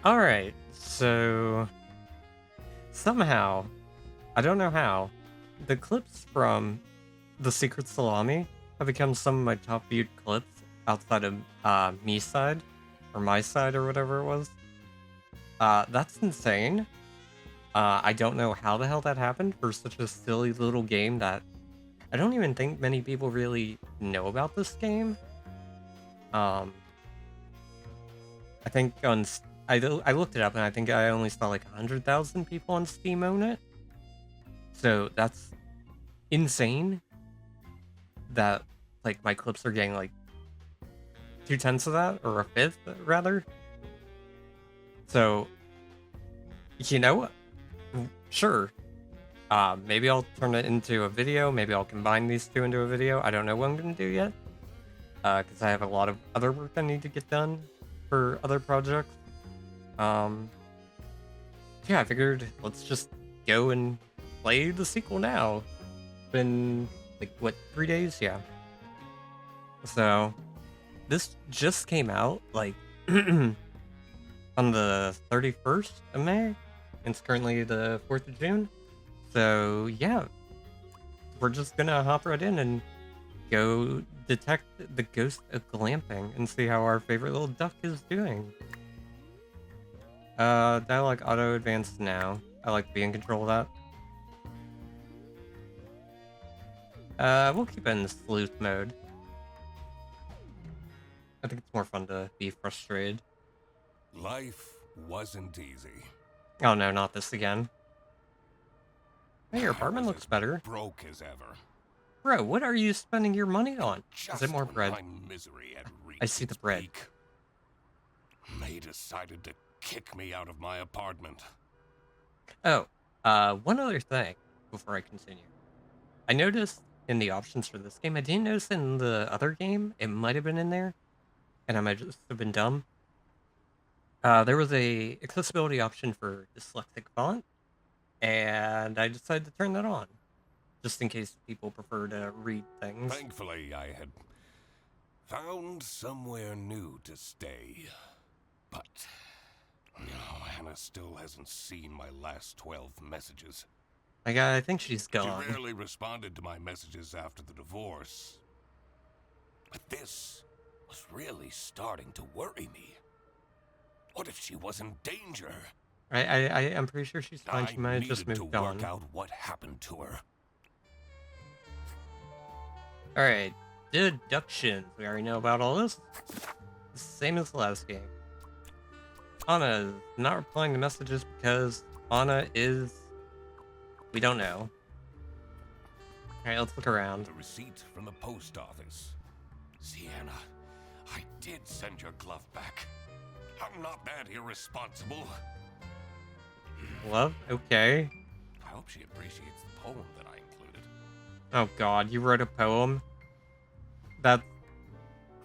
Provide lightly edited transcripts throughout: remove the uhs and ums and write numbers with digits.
Alright, so somehow, I don't know how, the clips from The Secret Salami have become some of my top viewed clips outside of me side, or my side, or whatever it was. That's insane. I don't know how the hell that happened for such a silly little game that I don't even think many people really know about this game. Um, I think I looked it up and I think I only saw like 100,000 people on Steam own it. So that's insane that like my clips are getting like 2/10 of that, or a fifth rather. So, you know, sure. Maybe I'll turn it into a video. Maybe I'll combine these two into a video. I don't know what I'm gonna do yet. Because I have a lot of other work I need to get done for other projects. Um, yeah, I figured let's just go and play the sequel now. It's been like what, 3 days? Yeah. So this just came out like on the 31st of May. It's currently the 4th of June. So yeah, we're just gonna hop right in and go detect the ghost of glamping and see how our favorite little duck is doing. Dialogue auto advanced now. I like to be in control of that. We'll keep it in sleuth mode. I think it's more fun to be frustrated. Life wasn't easy. Oh no, not this again. Hey, your apartment looks better. Broke as ever. Bro, what are you spending your money on? Is it more bread? My misery had I see the bread. peak, they decided to kick me out of my apartment. Oh, one other thing before I continue. I noticed in the options for this game, I didn't notice in the other game, it might have been in there, and I might just have been dumb. There was a accessibility option for dyslexic font, and I decided to turn that on, just in case people prefer to read things. Thankfully, I had found somewhere new to stay. But Hannah still hasn't seen my last 12 messages. I think she's gone. She rarely responded to my messages after the divorce. But this was really starting to worry me. What if she was in danger? I'm pretty sure she's fine. She might have just moved moved on. Work out what happened to her. Alright, deductions. We already know about all this. Same as the last game. Anna is not replying to messages because Anna is... we don't know. Alright, let's look around. The receipt from the post office. Sienna, I did send your glove back. I'm not that irresponsible. Love? Okay. I hope she appreciates the poem that I included. Oh god, you wrote a poem? That...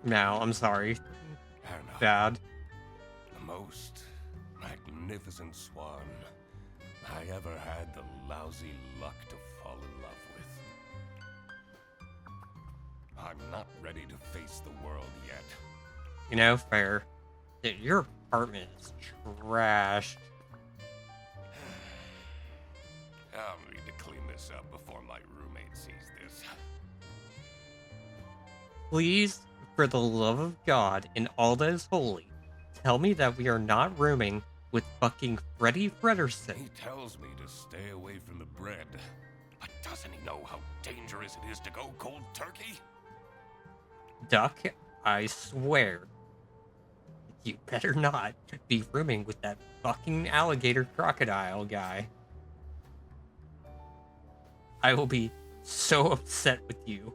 no, I'm sorry. Hannah, Bad. the most magnificent swan I ever had the lousy luck to fall in love with. I'm not ready to face the world yet. You know, fair. Dude, your apartment is trashed. I'll need to clean this up before my roommate sees this. Please, for the love of God and all that is holy, tell me that we are not rooming with fucking Freddy Fredersen. He tells me to stay away from the bread, but doesn't he know how dangerous it is to go cold turkey? Duck, I swear, you better not be rooming with that fucking alligator crocodile guy. I will be so upset with you.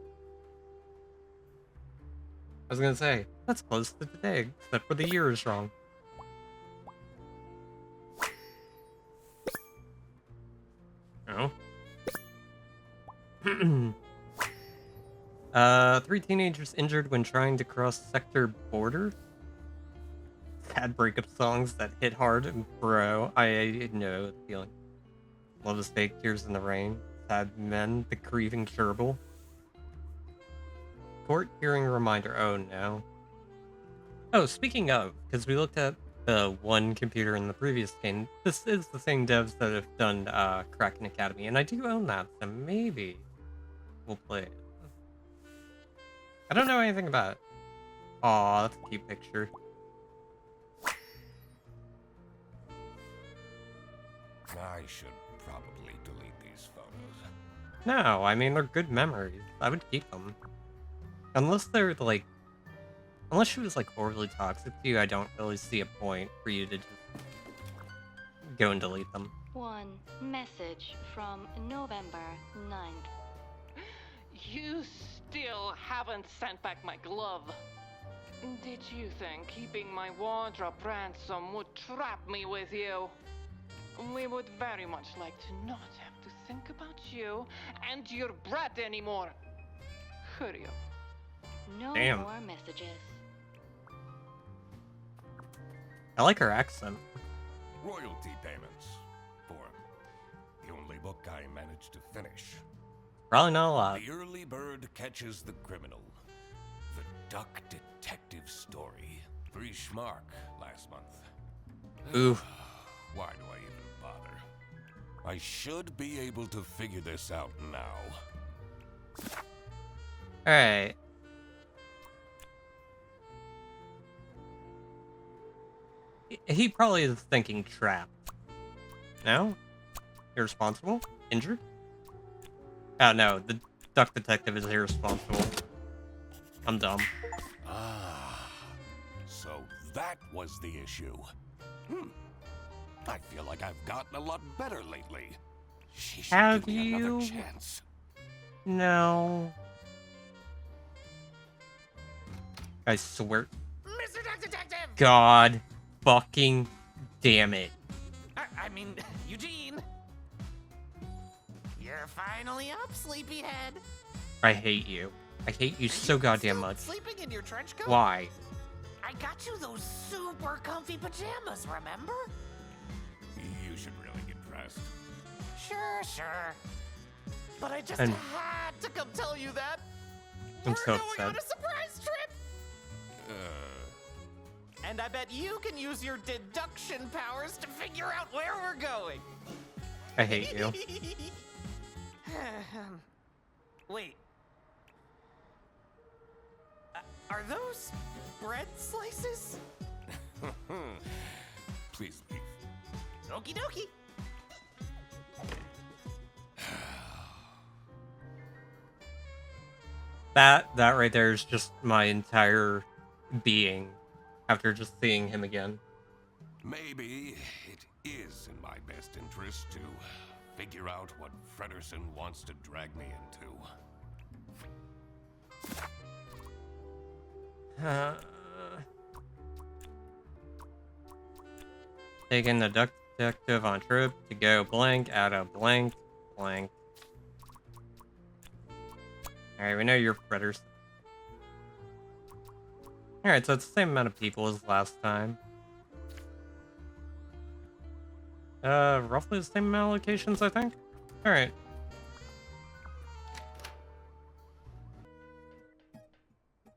I was gonna say, that's close to today, except for the year is wrong. Oh. 3 teenagers injured when trying to cross sector border. Sad breakup songs that hit hard, bro. I know the feeling. Love is fake, tears in the rain. Sad men, the grieving gerbil. Court hearing reminder. Oh no. Oh, speaking of, because we looked at the one computer in the previous game. This is the same devs that have done Kraken Academy, and I do own that, so maybe we'll play it. I don't know anything about it. Aw, that's a cute picture. I should probably delete these photos. No, I mean, they're good memories. I would keep them. Unless they're, like... Unless she was, like, horribly toxic to you, I don't really see a point for you to just go and delete them. One message from November 9th. You still haven't sent back my glove. Did you think keeping my wardrobe ransom would trap me with you? We would very much like to not have to think about you and your brat anymore. Hurry up. No Damn. more messages. I like her accent. Royalty payments for the only book I managed to finish. Probably not a lot. The Early Bird Catches the Criminal. The Duck Detective Story. 3 schmark last month. Oof. Why do I even bother? I should be able to figure this out now. Alright. He probably is thinking trapped. No? Irresponsible? Injured? Oh no, the duck detective is irresponsible. I'm dumb. Ah, so that was the issue. I feel like I've gotten a lot better lately. She should Have give me another you? chance. No. I swear. Mr. Duck Detective! God fucking damn it. I mean, Eugene. You're finally up, sleepyhead. I hate you. I hate you so goddamn much. Sleeping in your trench coat? Why? I got you those super comfy pajamas, remember? You should really get dressed. Sure. But I just And- had to come tell you that. I'm We're so going upset. on a surprise trip. And I bet you can use your deduction powers to figure out where we're going. I hate you. Wait. Are those bread slices? Please leave. Okie dokie. That right there is just my entire being after just seeing him again. Maybe it is in my best interest to figure out what Frederson wants to drag me into. Taking the duck detective on trip to go blank out of blank blank. Alright, we know you're Frederson. Alright, so it's the same amount of people as last time. Roughly the same amount of locations, I think? Alright.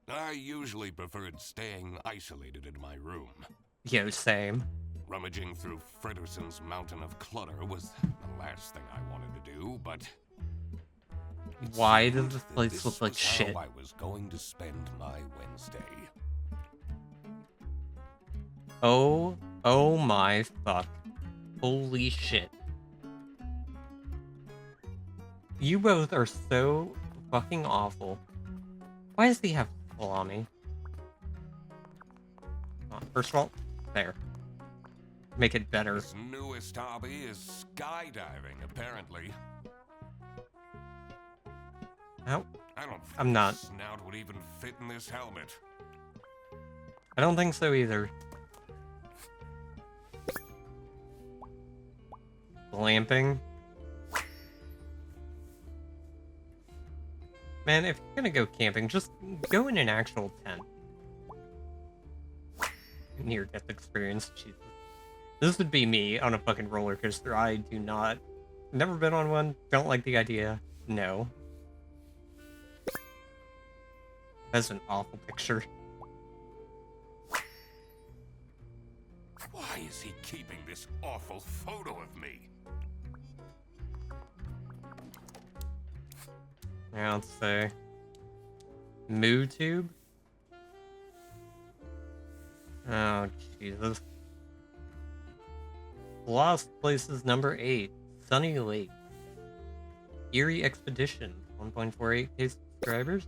I usually preferred staying isolated in my room. Yo, same. Rummaging through Frederson's mountain of clutter was the last thing I wanted to do, but... it Why seemed does this that place this look like was how shit? I was going to spend my Wednesday. Oh my fuck. Holy shit. You both are so fucking awful. Why does he have salami? First of all, there. Make it better. His newest hobby is skydiving, apparently. Nope. I don't think I'm not. his snout would even fit in this helmet. I don't think so either. Glamping. Man, if you're gonna go camping, just go in an actual tent. Near-death experience, Jesus. This would be me on a fucking roller coaster. I do not... Never been on one. Don't like the idea. No. That's an awful picture. keeping this awful photo of me? Yeah, let's see. MooTube? Oh, Jesus. Lost Places number 8. Sunny Lake. Erie Expedition. 1.48k subscribers.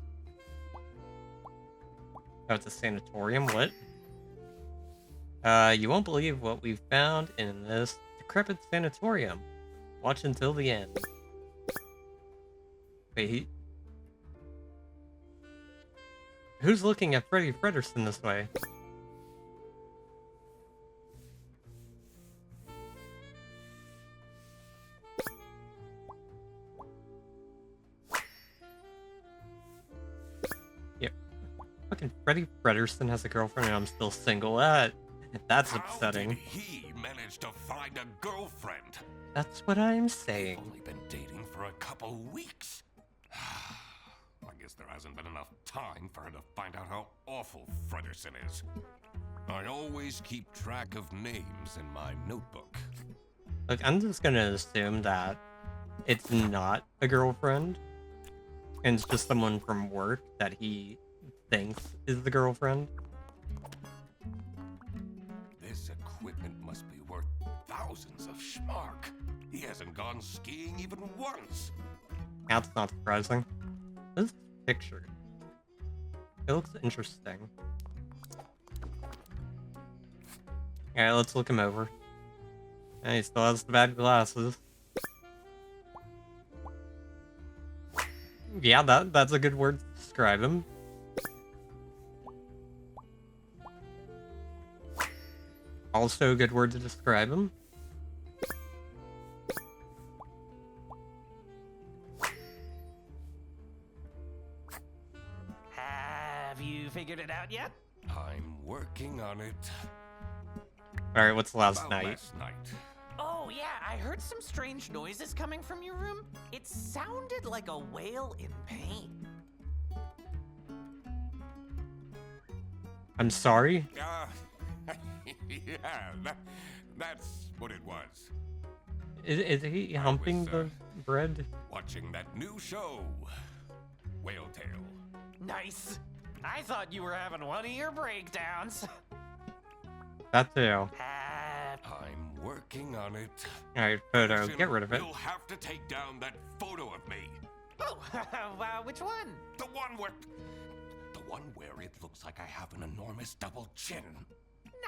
Oh, it's a sanatorium. What? You won't believe what we found in this decrepit sanatorium. Watch until the end. Wait, who's looking at Freddy Fredersen this way? Yep. Fucking Freddy Fredersen has a girlfriend and I'm still single. That's upsetting. How did he manage to find a girlfriend? That's what I'm saying. I've only been dating for a couple weeks. I guess there hasn't been enough time for her to find out how awful Fredersen is. I always keep track of names in my notebook. Look, I'm just gonna assume that it's not a girlfriend, and it's just someone from work that he thinks is the girlfriend. This equipment must be worth thousands of schmark. He hasn't gone skiing even once. That's not surprising. This picture. It looks interesting. Alright, let's look him over. And he still has the bad glasses. Yeah, that's a good word to describe him. Also a good word to describe him. Have you figured it out yet? I'm working on it. Alright, what's last About night? last night. Oh, yeah, I heard some strange noises coming from your room. It sounded like a whale in pain. I'm sorry? Yeah, that's what it was. Is he humping the bread? Watching that new show, Whale Tale. Nice. I thought you were having one of your breakdowns. That too. I'm working on it. Alright, photo. Listen, Get rid of it. You'll have to take down that photo of me. Oh, wow, which one? The one where it looks like I have an enormous double chin.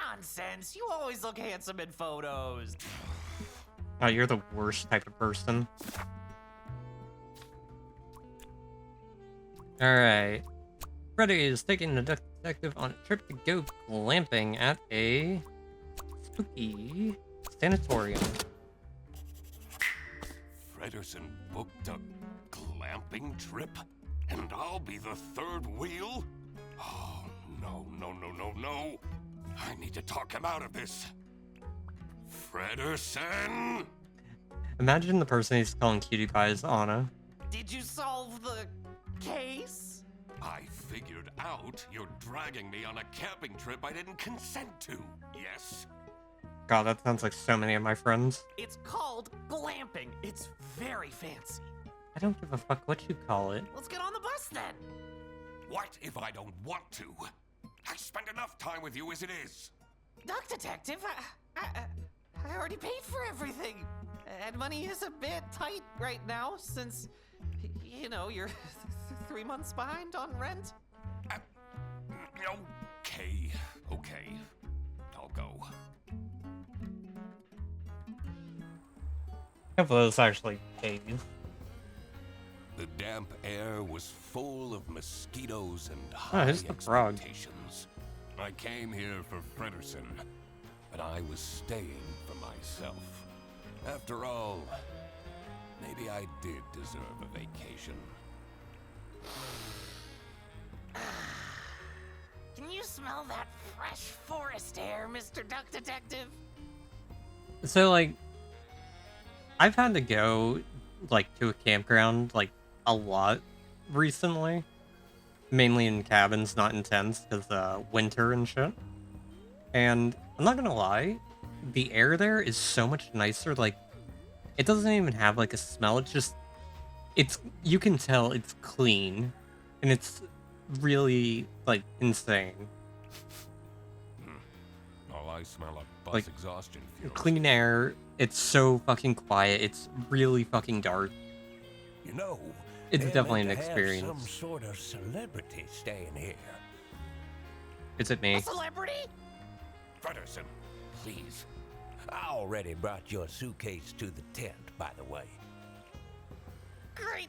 Nonsense. You always look handsome in photos. Oh, you're the worst type of person. Alright. Freddy is taking the detective on a trip to go glamping at a spooky sanatorium. Fredersen booked a glamping trip, and I'll be the third wheel? Oh, no. I need to talk him out of this. Fredersen? Imagine the person he's calling cutie pie is Anna. Did you solve the case? I figured out you're dragging me on a camping trip I didn't consent to, yes? God, that sounds like so many of my friends. It's called glamping. It's very fancy. I don't give a fuck what you call it. Let's get on the bus then. What if I don't want to? I spend enough time with you as it is. Duck Detective, I already paid for everything. And money is a bit tight right now since, you know, you're 3 months behind on rent. Okay. I'll go. Hopefully this actually pays. The damp air was full of mosquitoes and Oh, high here's the frog. expectations. I came here for Fredersen, but I was staying for myself. After all, maybe I did deserve a vacation. Can you smell that fresh forest air, Mr. Duck Detective? So, like, I've had to go, like, to a campground, like, a lot recently. Mainly in cabins, not in tents, because, winter and shit. And I'm not gonna lie, the air there is so much nicer. Like, it doesn't even have like a smell. It's just, you can tell it's clean, and it's really like insane. All I smell are bus Like, exhaustion fumes. Clean air. It's so fucking quiet. It's really fucking dark. You know, It's they're definitely meant an to have experience. some sort of celebrity staying here. Is it me? A celebrity? Frederson, please. I already brought your suitcase to the tent, by the way. Great.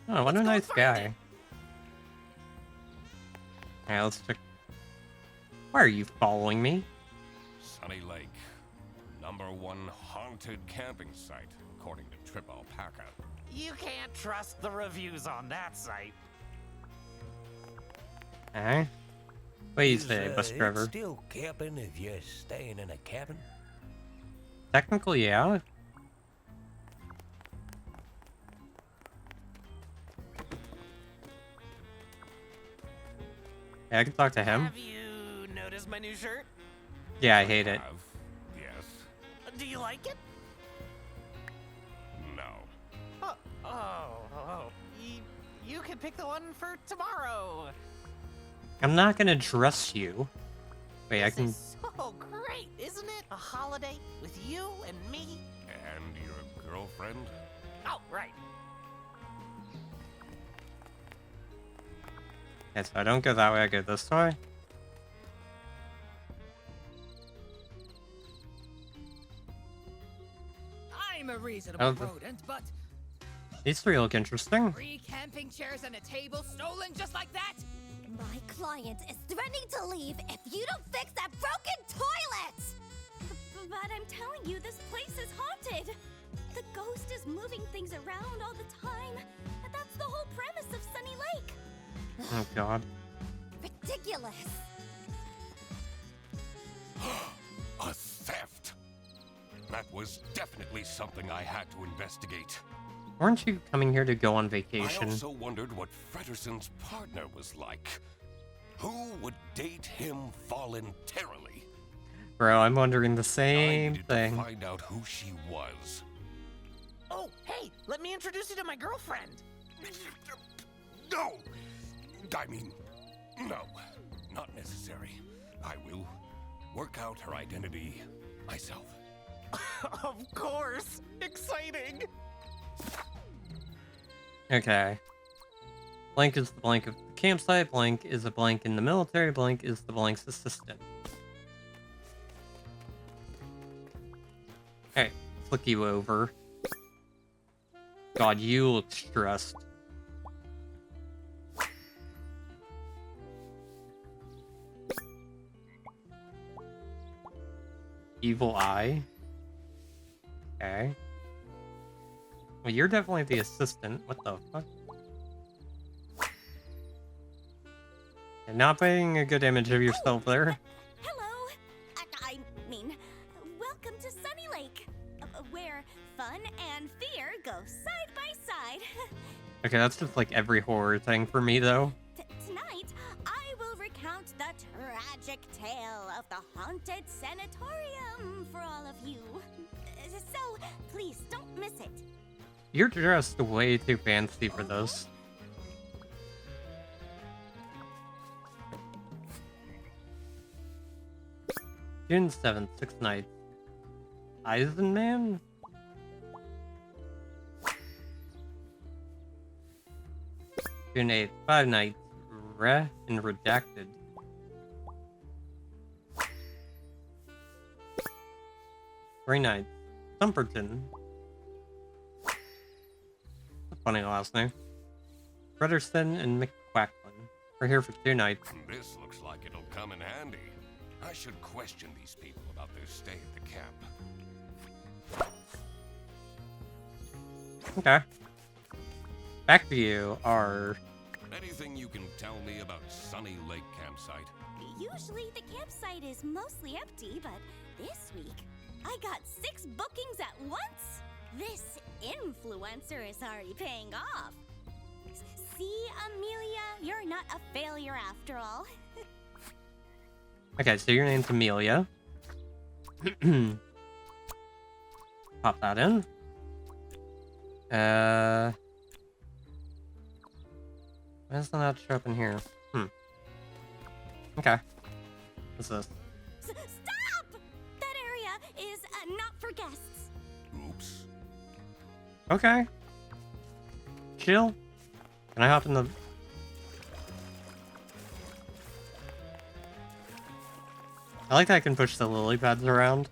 Oh, what a Let's go nice find guy. it. Alright, let's check. Why are you following me? Sunny Lake, #1 haunted camping site, according to Trip Alpaca. You can't trust the reviews on that site. Eh? What do you Is, say, bus it driver? still camping if you're staying in a cabin? Technically, yeah. Yeah, I can talk to him. Have you noticed my new shirt? Yeah, I hate it. Have? Yes. Do you like it? No. You can pick the one for tomorrow. I'm not gonna dress you. Wait, I This can. is so great, isn't it? A holiday with you and me. And your girlfriend? Oh, right. Okay, so I don't go that way, I go this way. I'm a reasonable Oh, rodent, but These three look interesting. 3 camping chairs and a table stolen just like that? My client is threatening to leave if you don't fix that broken toilet! But I'm telling you, this place is haunted. The ghost is moving things around all the time. And that's the whole premise of Sunny Lake. Oh god. Ridiculous. A theft! That was definitely something I had to investigate. Weren't you coming here to go on I vacation? also wondered what Frederson's partner was like. Who would date him voluntarily? Bro, I'm wondering the I same needed thing. to find out who she was. Oh, hey, let me introduce you to my girlfriend. No! I mean, no. Not necessary. I will work out her identity myself. Of course. Exciting. Okay. Blank is the blank of the campsite, blank is a blank in the military, blank is the blank's assistant. Alright, flick you over. God, you look stressed. Evil eye. Okay. Well, you're definitely the assistant. What the fuck? You're not painting a good image of yourself there. Hello. I mean, welcome to Sunny Lake, where fun and fear go side by side. Okay, that's just like every horror thing for me, though. Tonight, I will recount the tragic tale of the haunted sanatorium for all of you. So, please don't miss it. You're dressed way too fancy for this. June 7th, 6 nights. Eisenman? June 8th, 5 nights. Re and redacted. Three nights. Sumperton. A funny last name. Frederson and McQuacklin. We're here for 2 nights. This looks like it'll come in handy. I should question these people about their stay at the camp. Okay. Back to you, our... Anything you can tell me about Sunny Lake Campsite? Usually the campsite is mostly empty, but this week I got 6 bookings at once. This influencer is already paying off. See, Amelia, you're not a failure after all. Okay, so your name's Amelia. Pop that in. Why doesn't that show up in here? Okay. What's this? Stop! That area is not for guests. Oops. Okay. Chill. Can I hop in the... I like that I can push the lily pads around.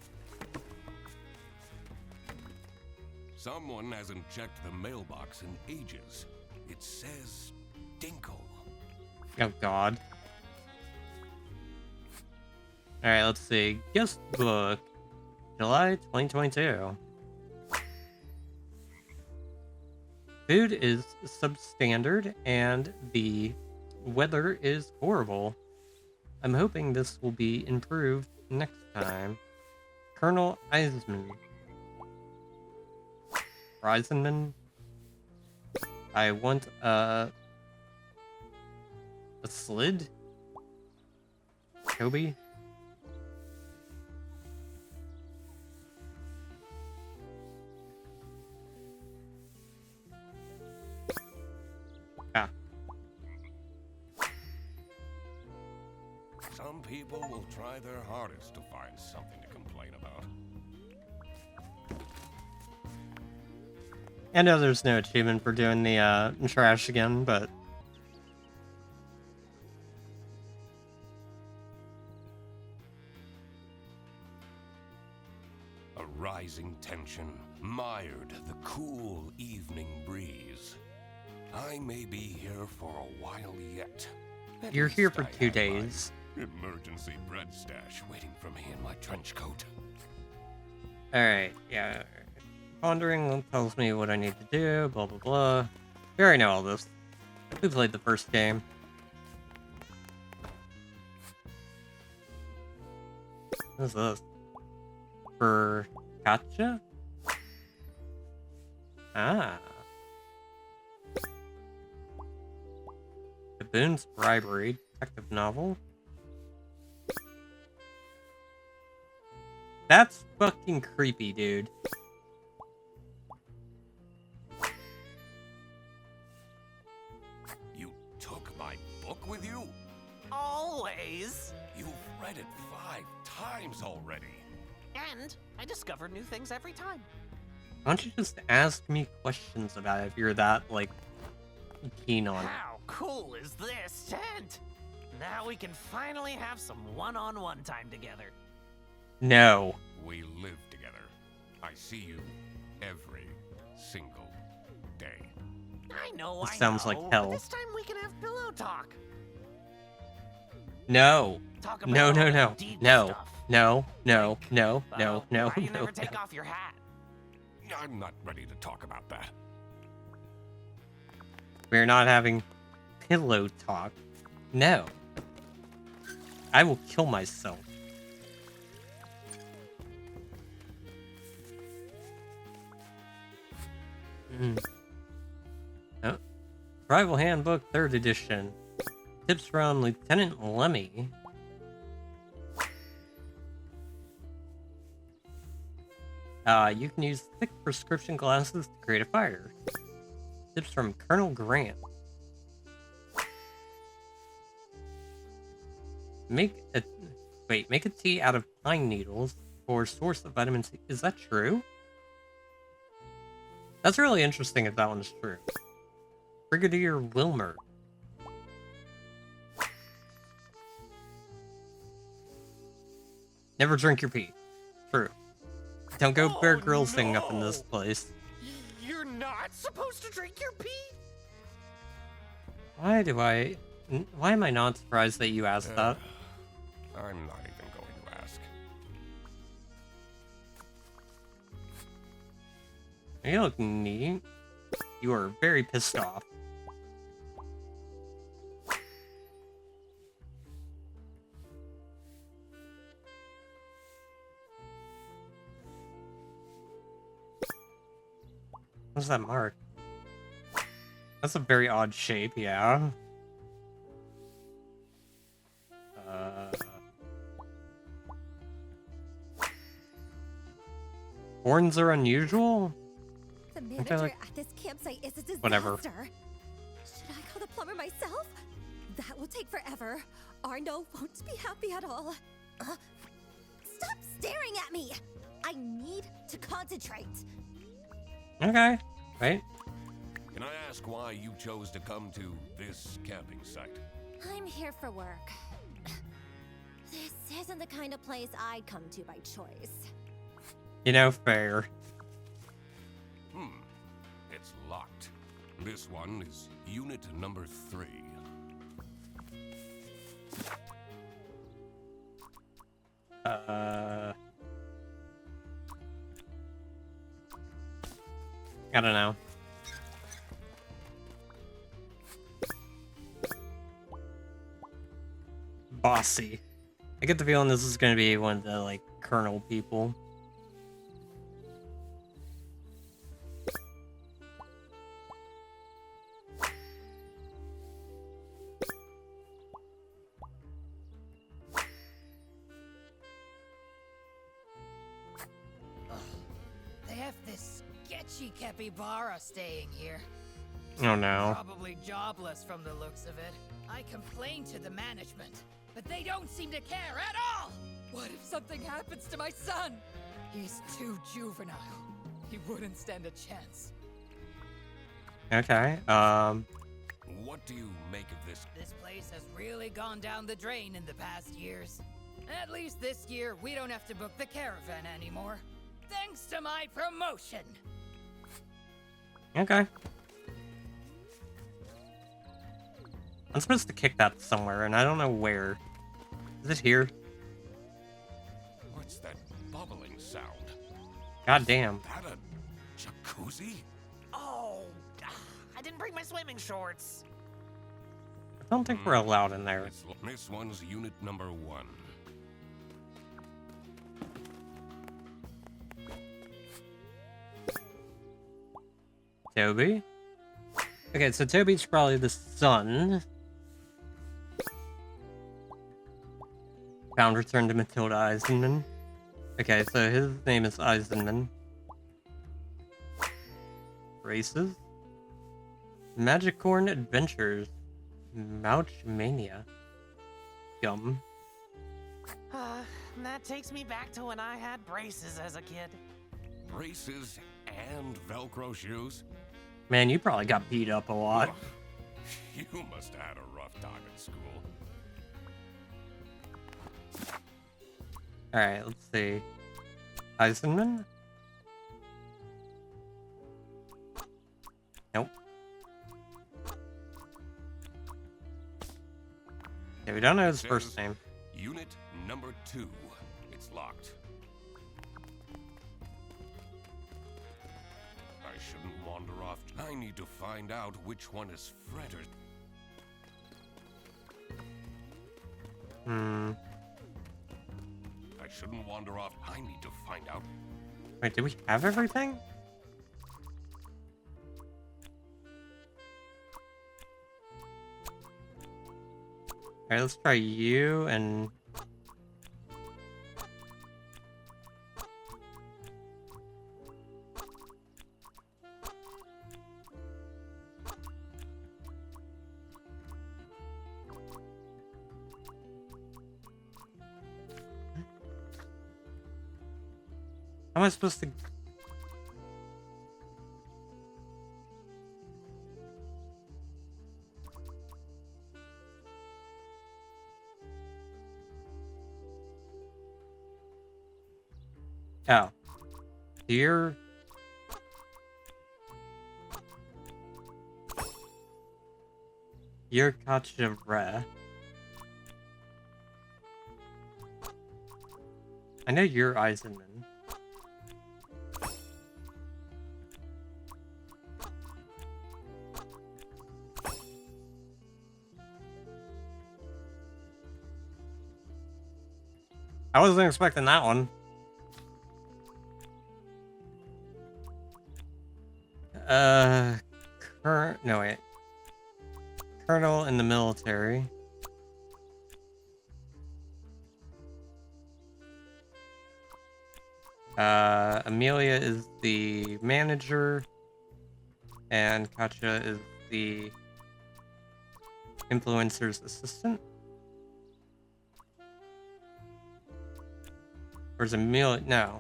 Someone hasn't checked the mailbox in ages. It says Dinkle. Oh god. Alright, let's see. Guest book. July 2022. Food is substandard and the weather is horrible. I'm hoping this will be improved next time. Colonel Eisenman. Eisenman? I want a slid? Toby? Ah. Some people will try their hardest to find something to complain about. I know there's no achievement for doing the trash again, but A rising tension mired the cool evening breeze. I may be here for a while yet. At you're here least for I 2 have my days. Emergency bread stash waiting for me in my trench coat. Alright, yeah. Pondering tells me what I need to do, blah blah blah. We already know all this. We played the first game. What's this? For Katja? Ah. Baboon's Bribery, detective novel. That's fucking creepy, dude. You took my book with you? Always. You've read it 5 times already. And I discover new things every time. Why don't you just ask me questions about it if you're that, like, keen on it? How cool is this tent? Now we can finally have some one-on-one time together. No. We live together. I see you every single day. I know, This I sounds know, like but hell. this time we can have pillow talk. No. Talk No, about no, all the no. deep No. stuff. No, no, Like, no, no, well, no, why you no, never take no. off your hat? I'm not ready to talk about that. We're not having pillow talk. No. I will kill myself. Oh. Rival Handbook 3rd edition. Tips from Lieutenant Lemmy. You can use thick prescription glasses to create a fire. Tips from Colonel Grant. Make a tea out of pine needles for source of vitamin C. Is that true? That's really interesting if that one's true. Brigadier Wilmer. Never drink your pee. True. Don't go Bear Grylls thing up in this place. You're not supposed to drink your pee? Why am I not surprised that you asked that? I'm not even going to ask. You look neat. You are very pissed off. What's that mark? That's a very odd shape, yeah. Horns are unusual? The I feel manager like- at this campsite is a disaster. Whatever. Should I call the plumber myself? That will take forever. Arno won't be happy at all. Stop staring at me! I need to concentrate. Okay. Wait. Can I ask why you chose to come to this camping site? I'm here for work. This isn't the kind of place I'd come to by choice. You know, fair. It's locked. This one is unit number 3. I don't know. Bossy. I get the feeling this is gonna be one of the, like, Colonel people. They have this sketchy capybara staying here. Oh no. Probably jobless from the looks of it. I complained to the management, but they don't seem to care at all! What if something happens to my son? He's too juvenile. He wouldn't stand a chance. Okay, What do you make of this? This place has really gone down the drain in the past years. At least this year, we don't have to book the caravan anymore. Thanks to my promotion! okay. I'm supposed to kick that somewhere, and I don't know where. Is it here? What's that bubbling sound? God damn. That a jacuzzi? Oh, I didn't bring my swimming shorts. I don't think we're allowed in there. This one's unit number 1. Toby? Okay, so Toby's probably the son. Found return to Matilda Eisenman. Okay, so his name is Eisenman. Races? Magicorn Adventures. Mouchmania. Yum. That takes me back to when I had braces as a kid. Braces and Velcro shoes? Man, you probably got beat up a lot. Ugh, you must have had a rough time at school. Alright, let's see. Eisenman? Nope. Yeah, we don't know his first Says name. Unit number 2. It's locked. I shouldn't wander off. I need to find out which one is Fredder. I shouldn't wander off. I need to find out. Wait, do we have everything? Alright, let's try you and... How am I supposed to... Oh. Here. You're Kachevre. I know you're Eisenman. I wasn't expecting that one. No wait. Colonel in the military. Amelia is the manager, and Katya is the influencer's assistant. Or is Amelia? No.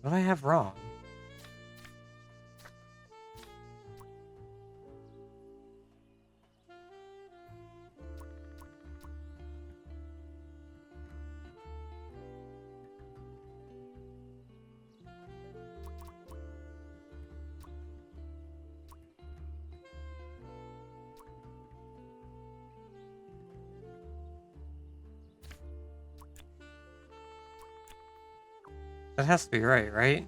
What do I have wrong? That has to be right, right?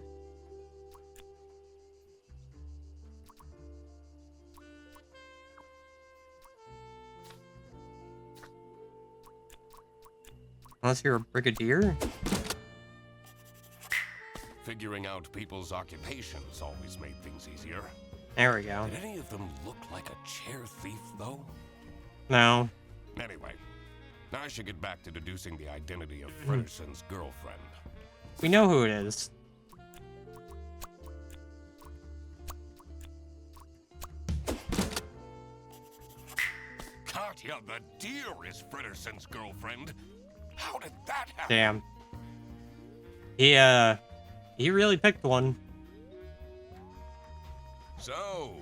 Unless you're a brigadier? Figuring out people's occupations always made things easier. There we go. Did any of them look like a chair thief, though? No. Anyway, I should get back to deducing the identity of Frederson's girlfriend. We know who it is. Katya the deer is Frederson's girlfriend. How did that happen? Damn. He really picked one. So,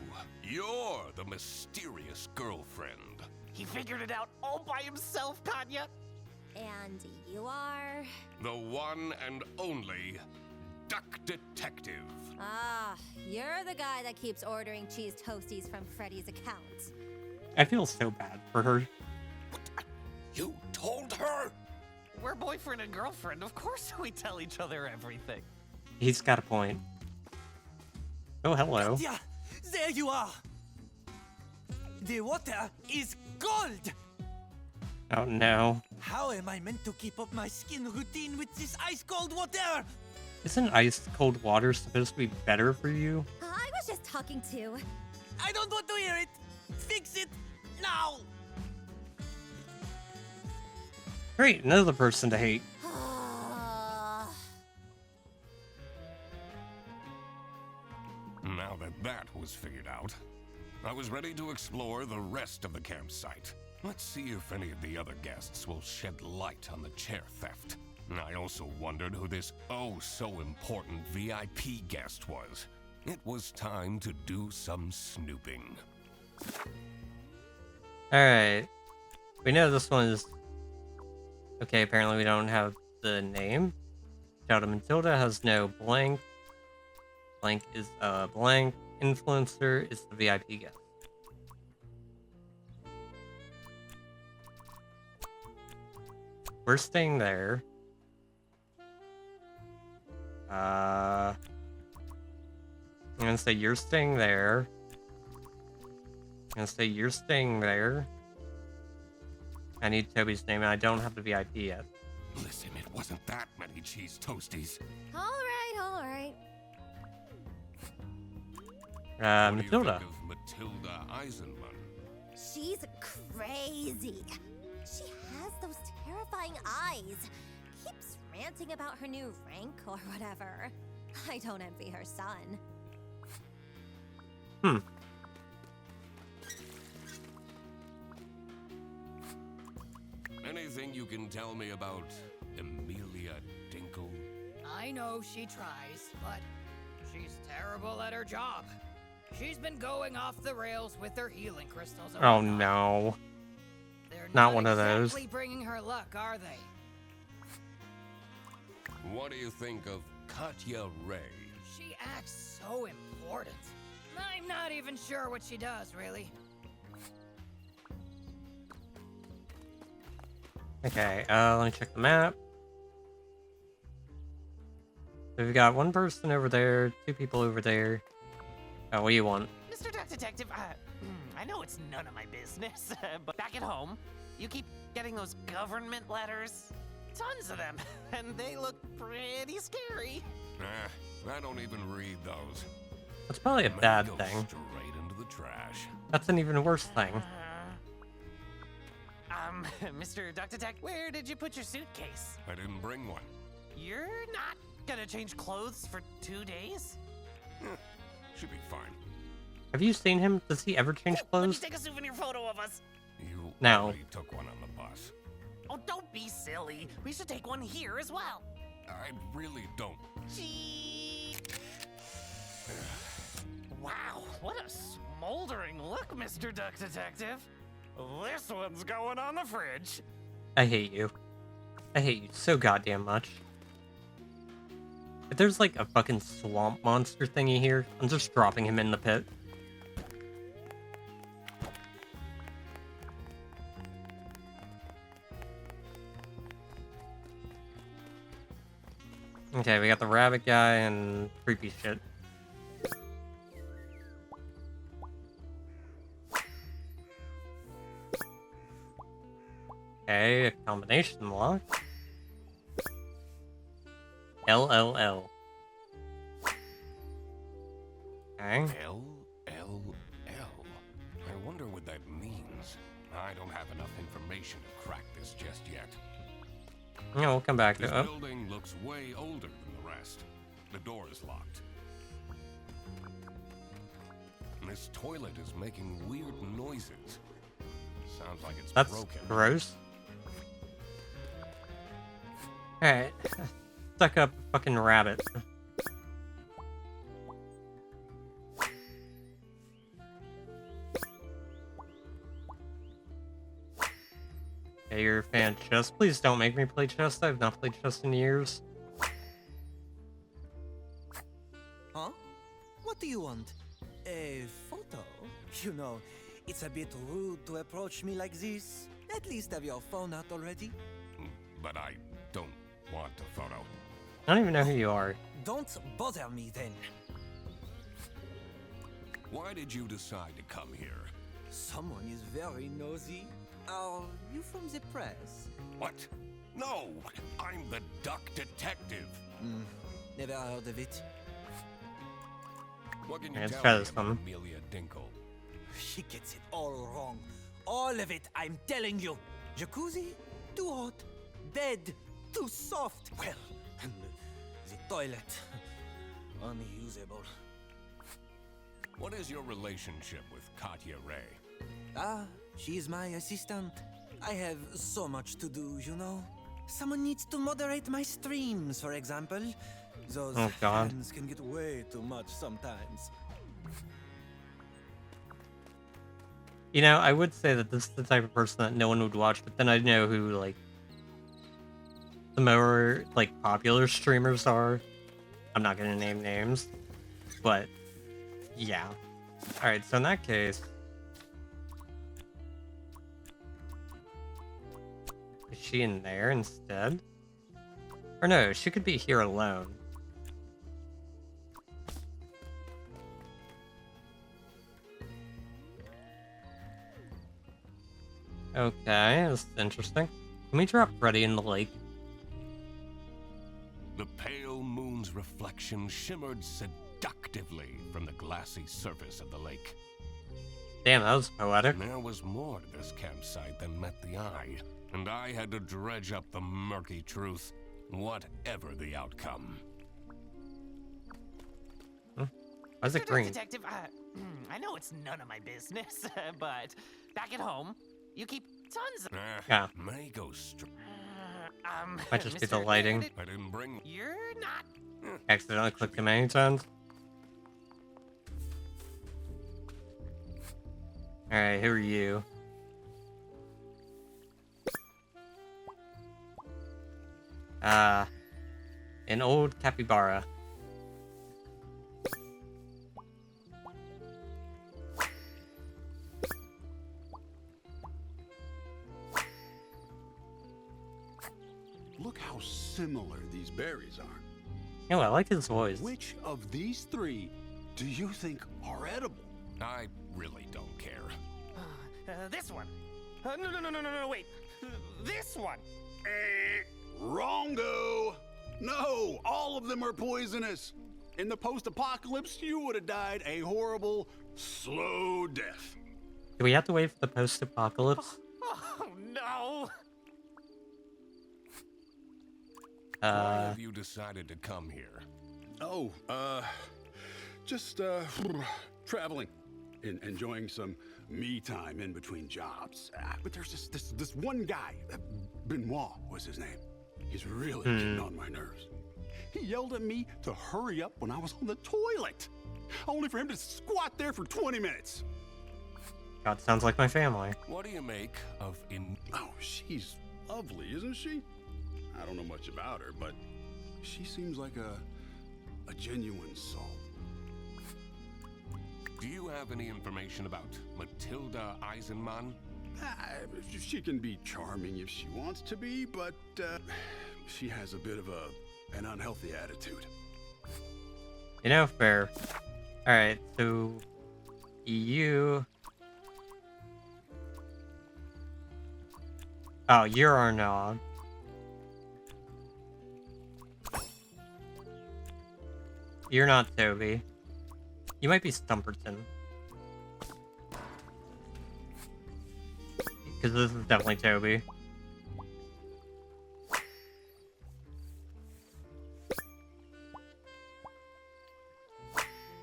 you're the mysterious girlfriend. He figured it out all by himself, Katya. And you are? The one and only Duck Detective. Ah, you're the guy that keeps ordering cheese toasties from Freddy's account. I feel so bad for her. You told her? We're boyfriend and girlfriend. Of course we tell each other everything. He's got a point. Oh, hello. Yeah, there you are. The water is gold. Oh, no. How am I meant to keep up my skin routine with this ice-cold water? Isn't ice-cold water supposed to be better for you? I was just talking to... I don't want to hear it. Fix it now. Great, another person to hate. Now that that was figured out, I was ready to explore the rest of the campsite. Let's see if any of the other guests will shed light on the chair theft. I also wondered who this oh-so-important VIP guest was. It was time to do some snooping. Alright. We know this one is... Okay, apparently we don't have the name. Shout out Matilda has no blank. Blank is blank. Influencer is the VIP guest. We're staying there. I'm gonna say you're staying there. I'm gonna say you're staying there. I need Toby's name, and I don't have the VIP yet. Listen, it wasn't that many cheese toasties. Alright, alright. What Matilda. do you think of Matilda Eisenman? She's crazy. She has those terrifying eyes. Keeps ranting about her new rank or whatever. I don't envy her son. Anything you can tell me about Amelia Dinkle? I know she tries, but she's terrible at her job. She's been going off the rails with her healing crystals. Oh no. They're Not one of those. exactly bringing her luck, are they? What do you think of Katya Ray? She acts so important. I'm not even sure what she does, really. Okay, let me check the map. So we've got one person over there, two people over there. Oh, what do you want? Mr. Duck Detective, I know it's none of my business, but back at home, you keep getting those government letters. Tons of them, and they look pretty scary. I don't even read those. That's probably a bad thing. Straight into the trash. That's an even worse thing. Mr. Duck Detective, where did you put your suitcase? I didn't bring one. You're not gonna change clothes for 2 days? Should be fine. Have you seen him? Does he ever change Let me clothes? take a souvenir photo of us. You No. already took one on the bus. Oh, don't be silly. We should take one here as well. I really don't. Gee. Wow, what a smoldering look, Mr. Duck Detective. This one's going on the fridge. I hate you. I hate you so goddamn much. If there's like a fucking swamp monster thingy here, I'm just dropping him in the pit. Okay, we got the rabbit guy and creepy shit. Okay, a combination lock. LLL. Okay. LLL. I wonder what that means. I don't have enough information to crack this just yet. Yeah, we'll come back This to it. building looks way older than the rest. The door is locked. And this toilet is making weird noises. Sounds like it's That's broken. gross. Alright. Stuck up fucking rabbit. Okay, you're a fan of chess. Please don't make me play chess. I've not played chess in years. Huh? What do you want? A photo? You know, it's a bit rude to approach me like this. At least have your phone out already. But I don't want a photo. I don't even know who you are. Don't bother me then. Why did you decide to come here? Someone is very nosy. Are you from the press? What? No! I'm the Duck Detective! Never heard of it. What can you Let's tell try me this about one. Amelia Dinkle? She gets it all wrong. All of it, I'm telling you. Jacuzzi? Too hot. Bed? Too soft. Well, and the toilet? Unusable. What is your relationship with Katya Ray? Ah, she's my assistant. I have so much to do, you know. Someone needs to moderate my streams, for example. Those Oh, God. hands can get way too much sometimes. You know, I would say that this is the type of person that no one would watch, but then I know who, like, the more, like, popular streamers are. I'm not gonna name names, but, yeah. Alright, so in that case... Is she in there instead? Or no, she could be here alone. Okay, that's interesting. Can we drop Freddy in the lake? The pale moon's reflection shimmered seductively from the glassy surface of the lake. Damn, that was poetic. There was more to this campsite than met the eye, and I had to dredge up the murky truth, whatever the outcome. Why is it Mr. Duck green? Detective, I know it's none of my business, but back at home, you keep tons of... Yeah. May go straight. Might just be Mr. the lighting. I didn't bring... You're not... Accidentally clicked him many times. Alright, who are you? An old capybara. Look how similar these berries are. Oh, I like his voice. Which of these three do you think are edible? I really don't care. This one. No, wait. This one. Wrongo! No, all of them are poisonous. In the post-apocalypse, you would have died a horrible, slow death. Do we have to wait for the post-apocalypse? Oh, no. Why have you decided to come here? Oh, just, traveling. Enjoying some me time in between jobs. But there's this one guy, Benoit was his name. He's really getting on my nerves. He yelled at me to hurry up when I was on the toilet, only for him to squat there for 20 minutes. God, sounds like my family. What do you make of Oh, she's lovely, isn't she? I don't know much about her, but she seems like a genuine soul. Do you have any information about Matilda Eisenman? She can be charming if she wants to be, but she has a bit of an unhealthy attitude. You know, fair. Alright, so... You... Oh, you're Arnaud. You're not Toby. You might be Stumperton. Because this is definitely Toby.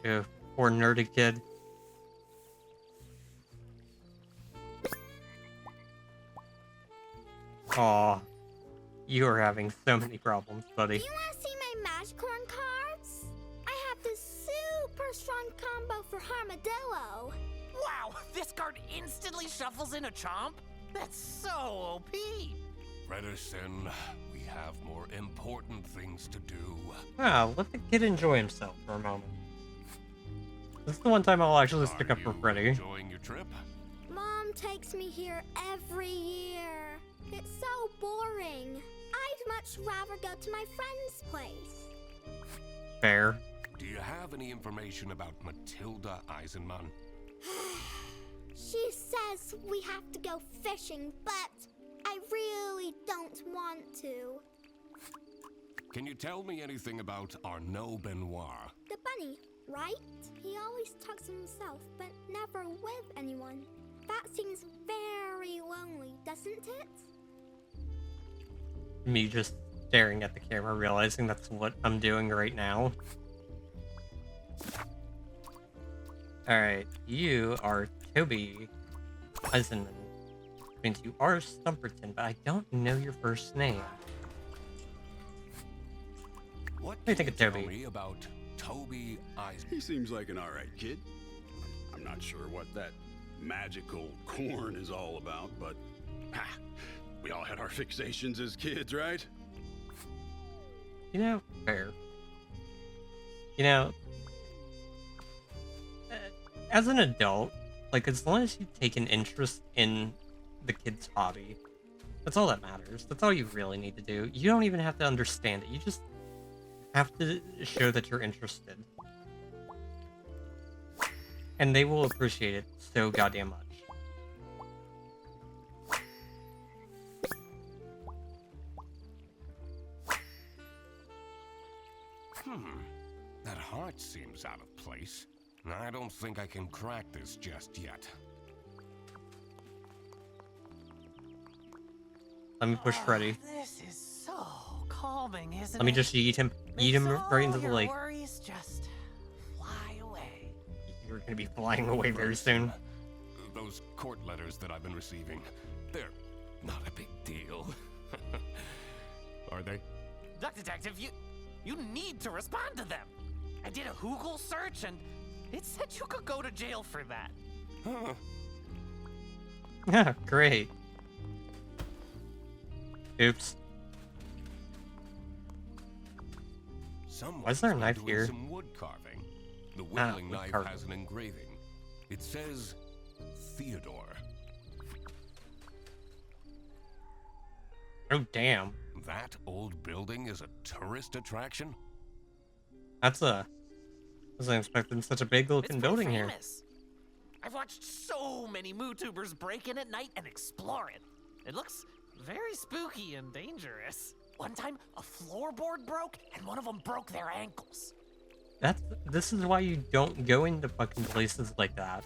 Ew, poor nerdy kid. Aw, you are having so many problems, buddy. Do you want to see my Magicorn cards? I have this super strong combo for Armadillo. Wow, this card instantly shuffles in a chomp? That's so OP. Fredersen, we have more important things to do. Wow, let the kid enjoy himself for a moment. This is the one time I'll actually stick up for Freddy. Enjoying your trip? Mom takes me here every year. It's so boring. I'd much rather go to my friend's place. Fair. Do you have any information about Matilda Eisenman? She says we have to go fishing, but I really don't want to. Can you tell me anything about Arnaud Benoit? The bunny, right? He always talks to himself, but never with anyone. That seems very lonely, doesn't it? Me just staring at the camera, realizing that's what I'm doing right now. Alright, you are Toby Eisenman. Which means you are Stumperton, but I don't know your first name. What do you think of tell Toby? me about Toby Eisenman? He seems like an alright kid. I'm not sure what that magical corn is all about, but we all had our fixations as kids, right? You know, fair. You know, as an adult, like, as long as you take an interest in the kid's hobby, that's all that matters. That's all you really need to do. You don't even have to understand it. You just have to show that you're interested. And they will appreciate it so goddamn much. That heart seems out of place. I don't think I can crack this just yet. Let me push Freddy. This is so calming, isn't it? Let me just eat him right into the lake. Worries just fly away. You're gonna be flying away very soon. Those court letters that I've been receiving, they're not a big deal. Are they? Duck Detective, you need to respond to them. I did a Google search and it said you could go to jail for that. Yeah, great. Oops. Why is there a knife here? Some wood carving. The whittling wood knife carving. has an engraving. It says Theodore. Oh, damn. That old building is a tourist attraction? I wasn't expecting such a big looking It's building pretty here. famous. I've watched so many MooTubers break in at night and explore it. It looks very spooky and dangerous. One time, a floorboard broke, and one of them broke their ankles. This is why you don't go into fucking places like that.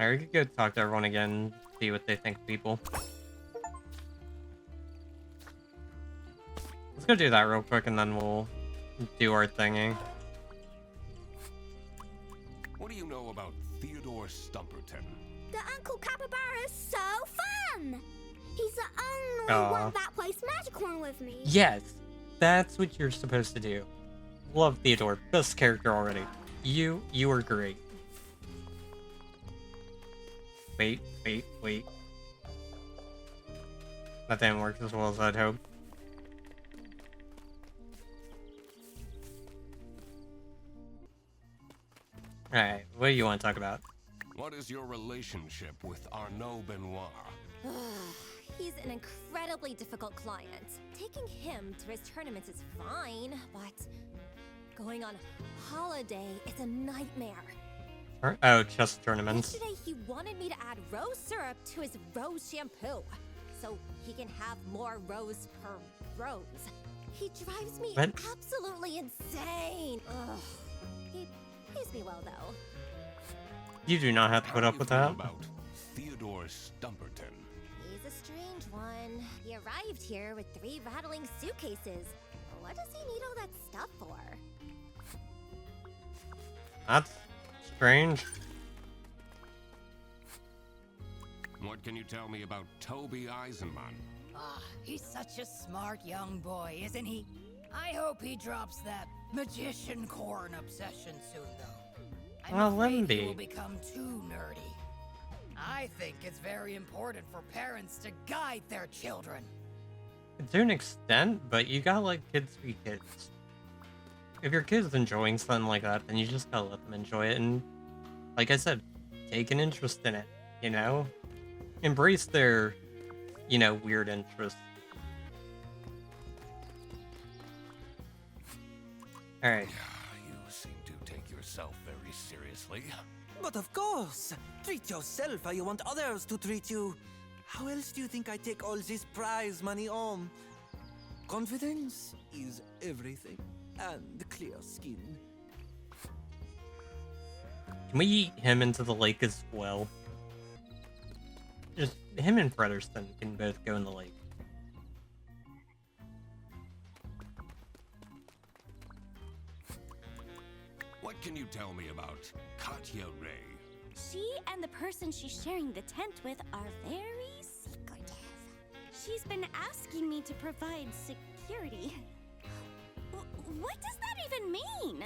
Alright, we could go talk to everyone again, see what they think of people. Let's go do that real quick and then we'll do our thingy. What do you know about Theodore Stumperton? The Uncle Capybara is so fun! He's the only Aw. one that plays Magicorn with me. Yes, that's what you're supposed to do. Love Theodore, best character already. You are great. Wait. That didn't work as well as I'd hoped. Alright, what do you want to talk about? What is your relationship with Arnaud Benoit? He's an incredibly difficult client. Taking him to his tournaments is fine, but going on holiday is a nightmare. Oh, chess tournaments. Yesterday he wanted me to add rose syrup to his rose shampoo, so he can have more rose per rose. He drives me What? absolutely insane. Ugh. He pays me well though. You do not have to put How up do you with feel that. about Theodore Stumperton? He's a strange one. He arrived here with 3 rattling suitcases. What does he need all that stuff for? That's strange. What can you tell me about Toby Eisenman? Ah, he's such a smart young boy, isn't he? I hope he drops that magician corn obsession soon, though. Well, I'm let him afraid he be. will become too nerdy. I think it's very important for parents to guide their children. To an extent, but you gotta let kids be kids. If your kid's enjoying something like that, then you just gotta let them enjoy it, and like I said, take an interest in it, you know? Embrace their, weird interests. Alright. You seem to take yourself very seriously. But of course, treat yourself how you want others to treat you. How else do you think I take all this prize money home? Confidence is everything, and clear skin. Can we eat him into the lake as well? Just him and Frederston can both go in the lake. What can you tell me about Katya Ray? She and the person she's sharing the tent with are very secretive. She's been asking me to provide security. What does that even mean?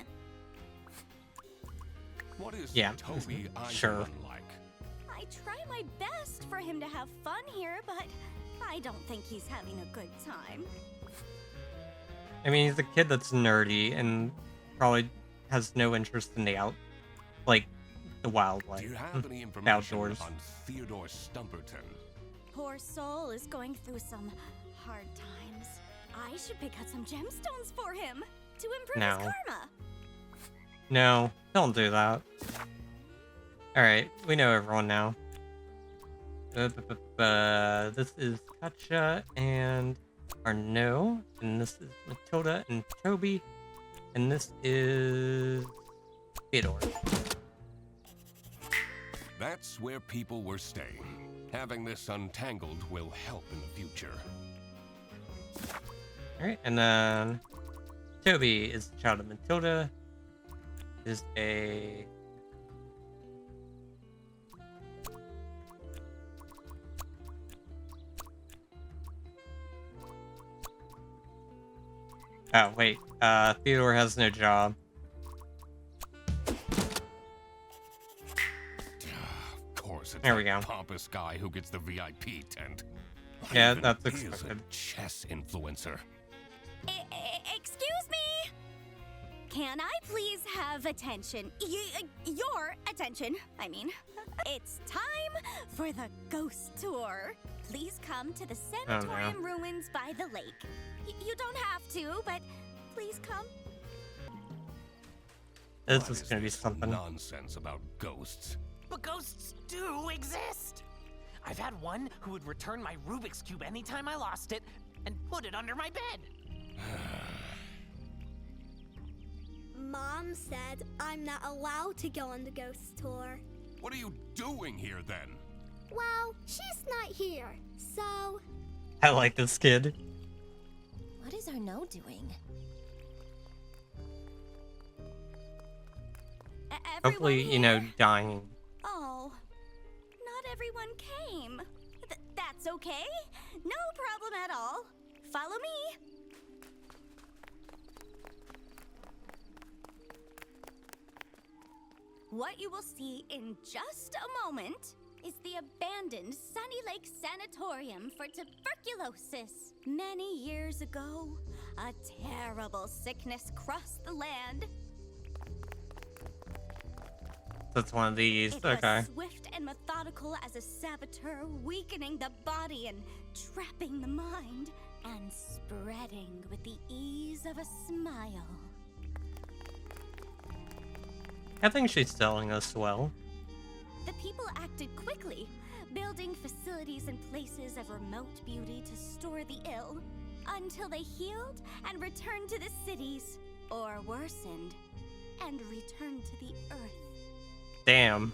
What is Yeah, Toby Eisenman sure. like? I try my best for him to have fun here, but I don't think he's having a good time. I mean, he's a kid that's nerdy and probably has no interest in the the wildlife. Do you have any information outdoors. on Theodore Stumperton? Poor soul is going through some hard times. I should pick out some gemstones for him to improve No. his karma. No, don't do that. Alright, we know everyone now. This is Katya and Arnaud, and this is Matilda and Toby, and this is Theodore. That's where people were staying. Having this untangled will help in the future. Alright, and then Toby is the child of Matilda. Is a oh wait, Theodore has no job. Of course, it's There we that go. pompous guy who gets the VIP tent. What Yeah, even that's is expected. a chess influencer? Excuse me? Can I please have attention? Your attention, I mean. It's time for the ghost tour. Please come to the sanatorium ruins by the lake. You don't have to, but please come. This What is is gonna be this something. nonsense about ghosts? But ghosts do exist. I've had one who would return my Rubik's Cube anytime I lost it and put it under my bed. Mom said I'm not allowed to go on the ghost tour. What are you doing here then? Well, she's not here, so... I like this kid. What is Arnaud doing? Hopefully, you know, dying. Oh, not everyone came. That's okay. No problem at all. Follow me. What you will see in just a moment is the abandoned Sunny Lake Sanatorium for tuberculosis. Many years ago, a terrible sickness crossed the land. That's one of these. It Okay. was swift and methodical as a saboteur, weakening the body and trapping the mind, and spreading with the ease of a smile. I think she's selling us well. The people acted quickly, building facilities in places of remote beauty to store the ill, until they healed and returned to the cities, or worsened and returned to the earth. Damn.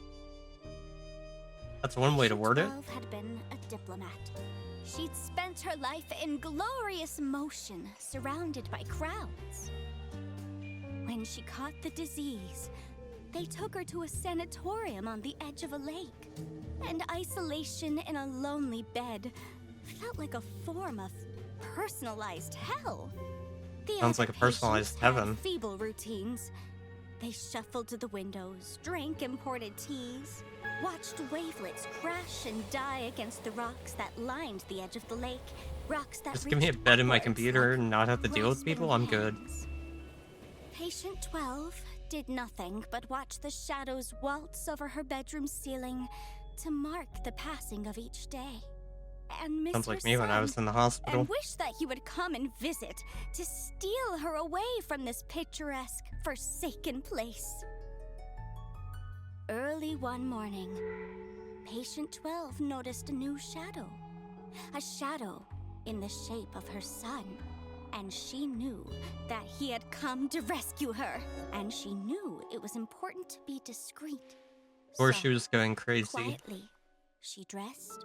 That's one way to word it. Patient 12 had been a diplomat. She'd spent her life in glorious motion, surrounded by crowds. When she caught the disease, they took her to a sanatorium on the edge of a lake. And isolation in a lonely bed felt like a form of personalized hell. The Sounds like other a personalized patients had heaven. feeble routines. They shuffled to the windows, drank imported teas, watched wavelets crash and die against the rocks that lined the edge of the lake. Rocks that Just give me a reached bed in my upwards computer like and not have to deal with people. I'm good. hands. Patient 12 did nothing but watch the shadows waltz over her bedroom ceiling to mark the passing of each day. And miss Sounds her like me when I son, was in the hospital. and wish that he would come and visit to steal her away from this picturesque, forsaken place. Early one morning, Patient 12 noticed a new shadow. A shadow in the shape of her son. And she knew that he had come to rescue her. And she knew it was important to be discreet. Or So, she was going crazy. quietly, she dressed,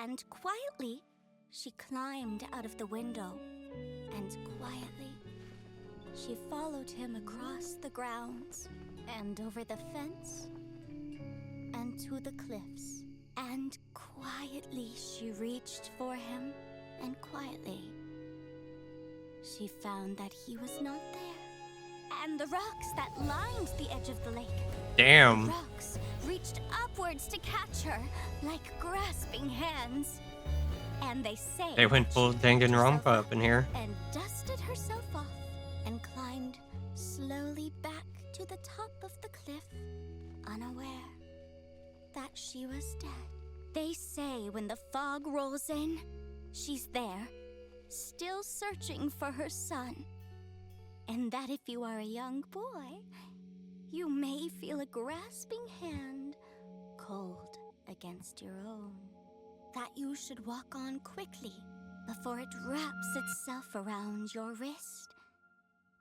and quietly, she climbed out of the window, and quietly, she followed him across the grounds, and over the fence, and to the cliffs. And quietly, she reached for him, and quietly, she found that he was not there. And the rocks that lined the edge of the lake, Damn. rocks reached upwards to catch her like grasping hands. And they say They went that full she picked Danganronpa herself up in here. and dusted herself off and climbed slowly back to the top of the cliff, unaware that she was dead. They say when the fog rolls in, she's there, still searching for her son. And that if you are a young boy, you may feel a grasping hand cold against your own. That you should walk on quickly before it wraps itself around your wrist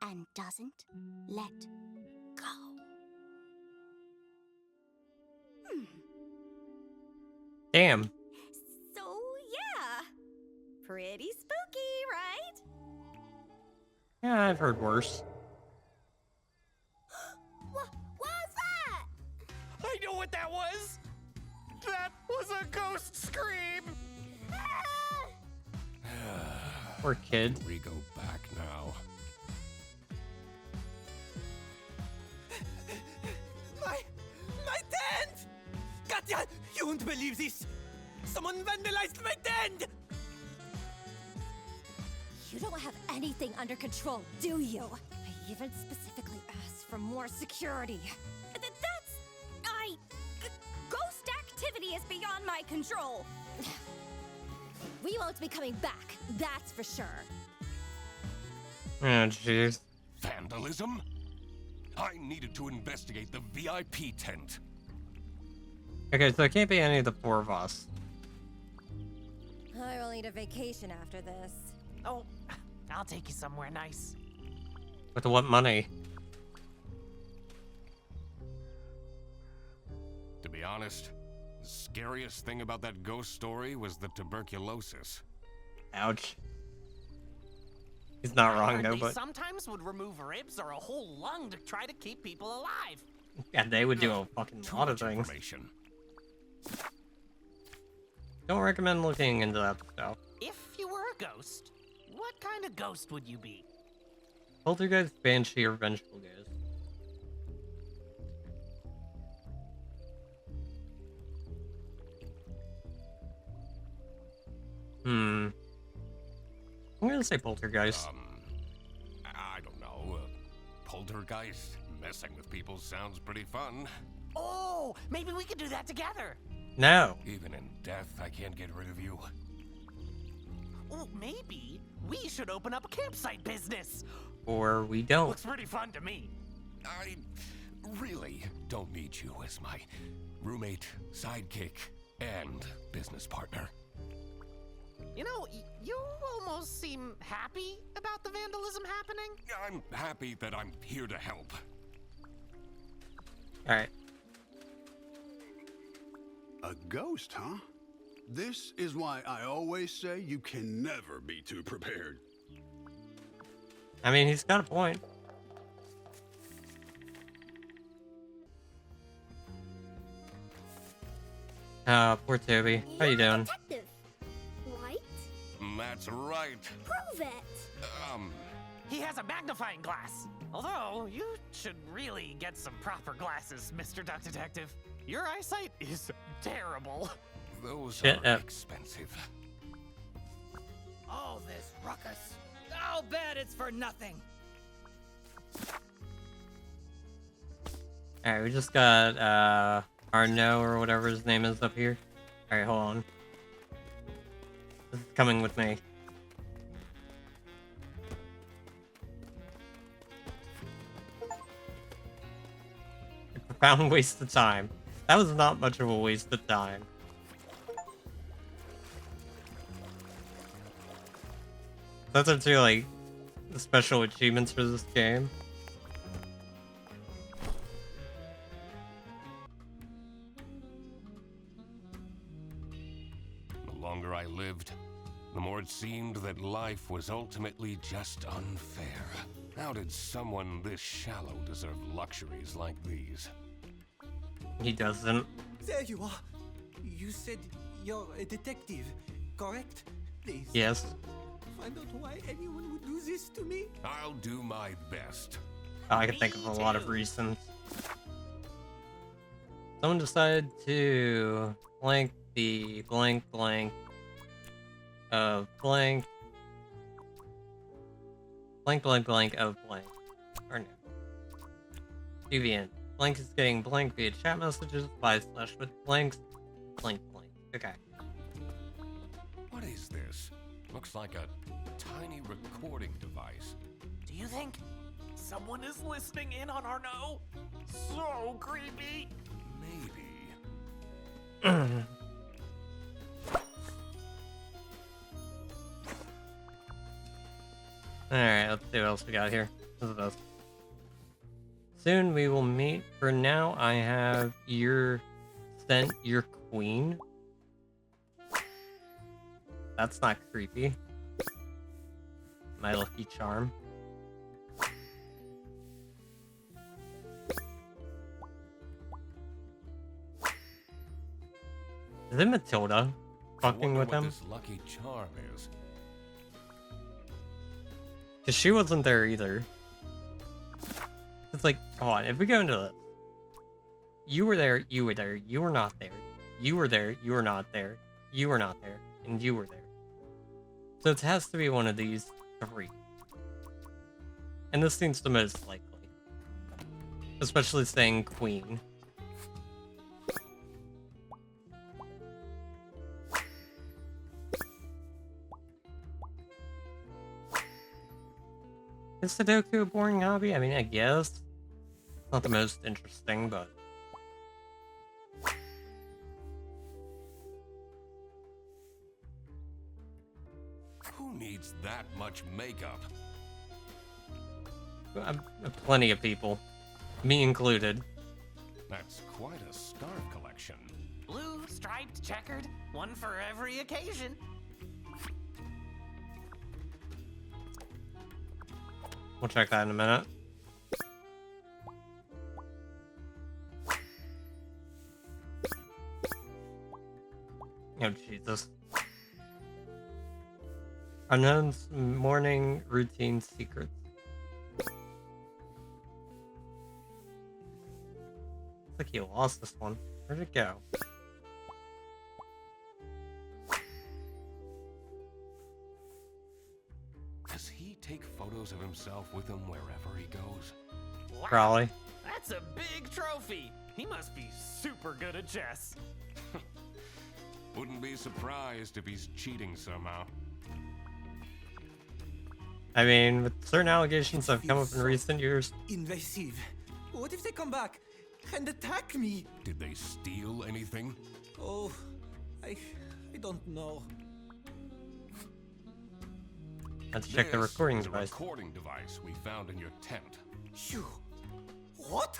and doesn't let go. Damn. So, yeah. Pretty spooky, right? Yeah, I've heard worse. What was that? I know what that was! That was a ghost scream! Poor kid. We go back now. My tent! Katya, you won't believe this! Someone vandalized my tent! You don't have anything under control, do you? I even specifically asked for more security. Ghost activity is beyond my control. We won't be coming back, that's for sure. Oh, jeez. Vandalism? I needed to investigate the VIP tent. Okay, so it can't be any of the four of us. I will need a vacation after this. Oh, I'll take you somewhere nice. With what money? To be honest, the scariest thing about that ghost story was the tuberculosis. Ouch. He's not wrong though, They but sometimes would remove ribs or a whole lung to try to keep people alive. yeah, they would do a fucking Too lot of much things. information. Don't recommend looking into that stuff. If you were a ghost, what kind of ghost would you be? Poltergeist, Banshee, or Vengeful Ghost. I'm gonna say Poltergeist. I don't know. Poltergeist? Messing with people sounds pretty fun. Oh, maybe we could do that together. No. Even in death, I can't get rid of you. Oh, maybe we should open up a campsite business. Or we don't. Looks pretty fun to me. I really don't need you as my roommate, sidekick, and business partner. You know, you almost seem happy about the vandalism happening. I'm happy that I'm here to help. Alright. A ghost, huh? This is why I always say you can never be too prepared. I mean, he's got a point. Poor Toby. How you doing? Detective, right? That's right. Prove it. He has a magnifying glass. Although, you should really get some proper glasses, Mr. Duck Detective. Your eyesight is terrible. Those Shut are up. expensive. All this ruckus. I'll bet it's for nothing. Alright, we just got, Arnaud or whatever his name is up here. Alright, hold on. This is coming with me. A profound waste of time. That was not much of a waste of time. Those are two, like, the special achievements for this game. The longer I lived, the more it seemed that life was ultimately just unfair. How did someone this shallow deserve luxuries like these? He doesn't. There you are. You said you're a detective, correct? Please. Yes. Find out why anyone would do this to me. I'll do my best. Oh, I can think of a lot of reasons. Someone decided to blank the blank of blank of blank. Or no. Deviant. Blank is getting blank via chat messages by slash with blanks. Blank. Okay. What is this? Looks like a tiny recording device. Do you think someone is listening in on Arnaud? So creepy. Maybe. Alright, let's see what else we got here. This is this. Soon we will meet. For now, I have sent your queen. That's not creepy. My lucky charm. Is it Matilda fucking with him? This lucky charm is. Because she wasn't there either. It's like, come on, if we go into this. You were there, you were there, you were not there. You were there, you were not there. You were not there, and you were there. So it has to be one of these three. And this seems the most likely. Especially saying queen. Is Sudoku a boring hobby? I mean, I guess. Not the most interesting, but... Who needs that much makeup? Plenty of people. Me included. That's quite a scarf collection. Blue, striped, checkered, one for every occasion. We'll check that in a minute. Oh, Jesus. Unknown's morning routine secrets. Looks like you lost this one. Where'd it go? Does he take photos of himself with him wherever he goes? Wow, Probably. that's a big trophy. He must be super good at chess. Wouldn't be surprised if he's cheating somehow. I mean, with certain allegations that have come up in recent years. Invasive. What if they come back and attack me? Did they steal anything? Oh, I don't know. Let's check the This recording is a device. recording device we found in your tent. Phew. What?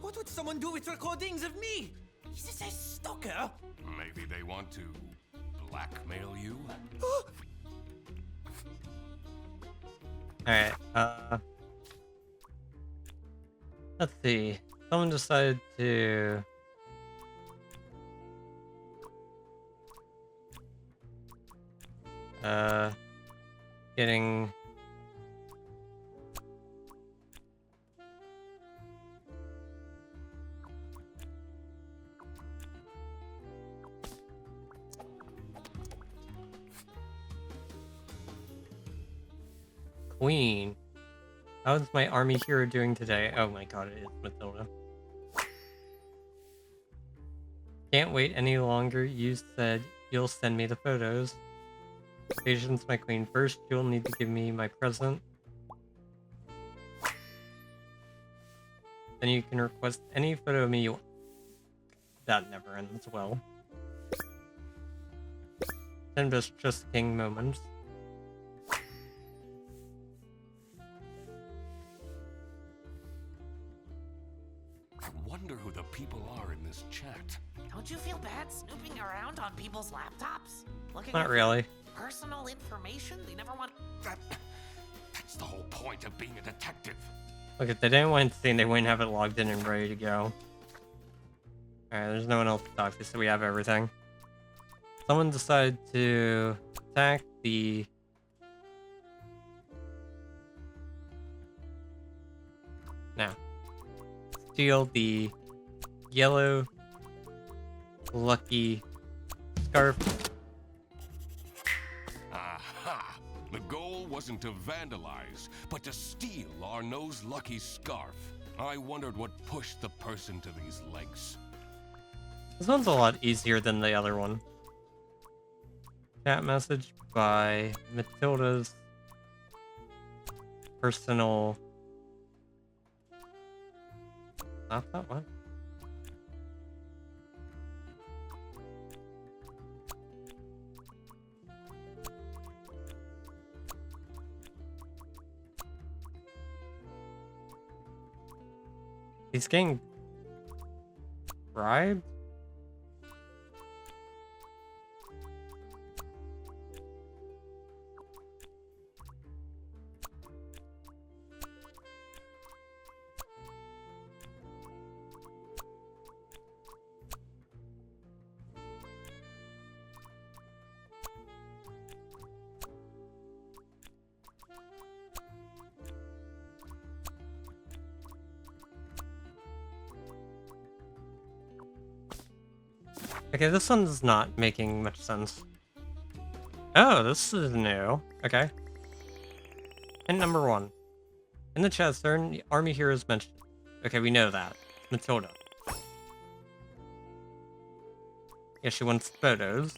What would someone do with recordings of me? Is this a stalker? Maybe they want to blackmail you? Alright, let's see. Someone decided to... Getting... Queen. How's my army hero doing today? Oh my god, it is Matilda. Can't wait any longer. You said you'll send me the photos. Patience, my queen. First, you'll need to give me my present. Then you can request any photo of me you want. That never ends well. 10 best just king moments. I wonder who the people are in this chat. Don't you feel bad snooping around on people's laptops? Looking Not at really. personal information they never want. That's the whole point of being a detective. Look, if they didn't want it seen, they wouldn't have it logged in and ready to go. Alright, there's no one else to talk to, so we have everything. Someone decided to attack the... No. Steal the yellow lucky scarf. Aha! The goal wasn't to vandalize, but to steal Arnaud's lucky scarf. I wondered what pushed the person to these lengths. This one's a lot easier than the other one. Chat message by Matilda's personal... Not that one. He's getting bribed? Okay, this one's not making much sense. Oh, this is new. Okay. And number 1. In the chat, certain army heroes mentioned. Okay, we know that. Matilda. Yeah, she wants photos.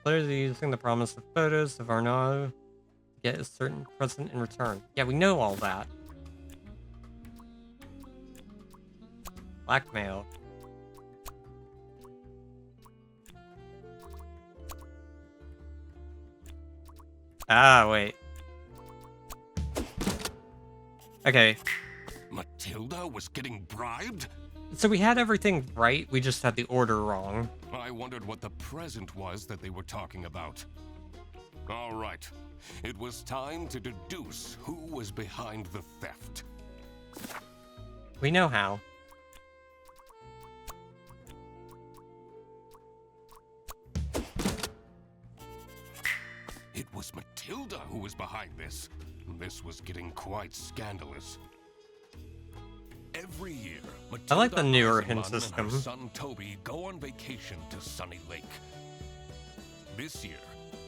Players are using the promise of photos of Arnaud to get a certain present in return. Yeah, we know all that. Blackmail. Ah, wait. Okay. Matilda was getting bribed? So we had everything right, we just had the order wrong. I wondered what the present was that they were talking about. All right. It was time to deduce who was behind the theft. We know how. It was Matilda who was behind this. This was getting quite scandalous. Every year, Matilda, I like the newer Eisenman, hint and her system. son Toby go on vacation to Sunny Lake. This year,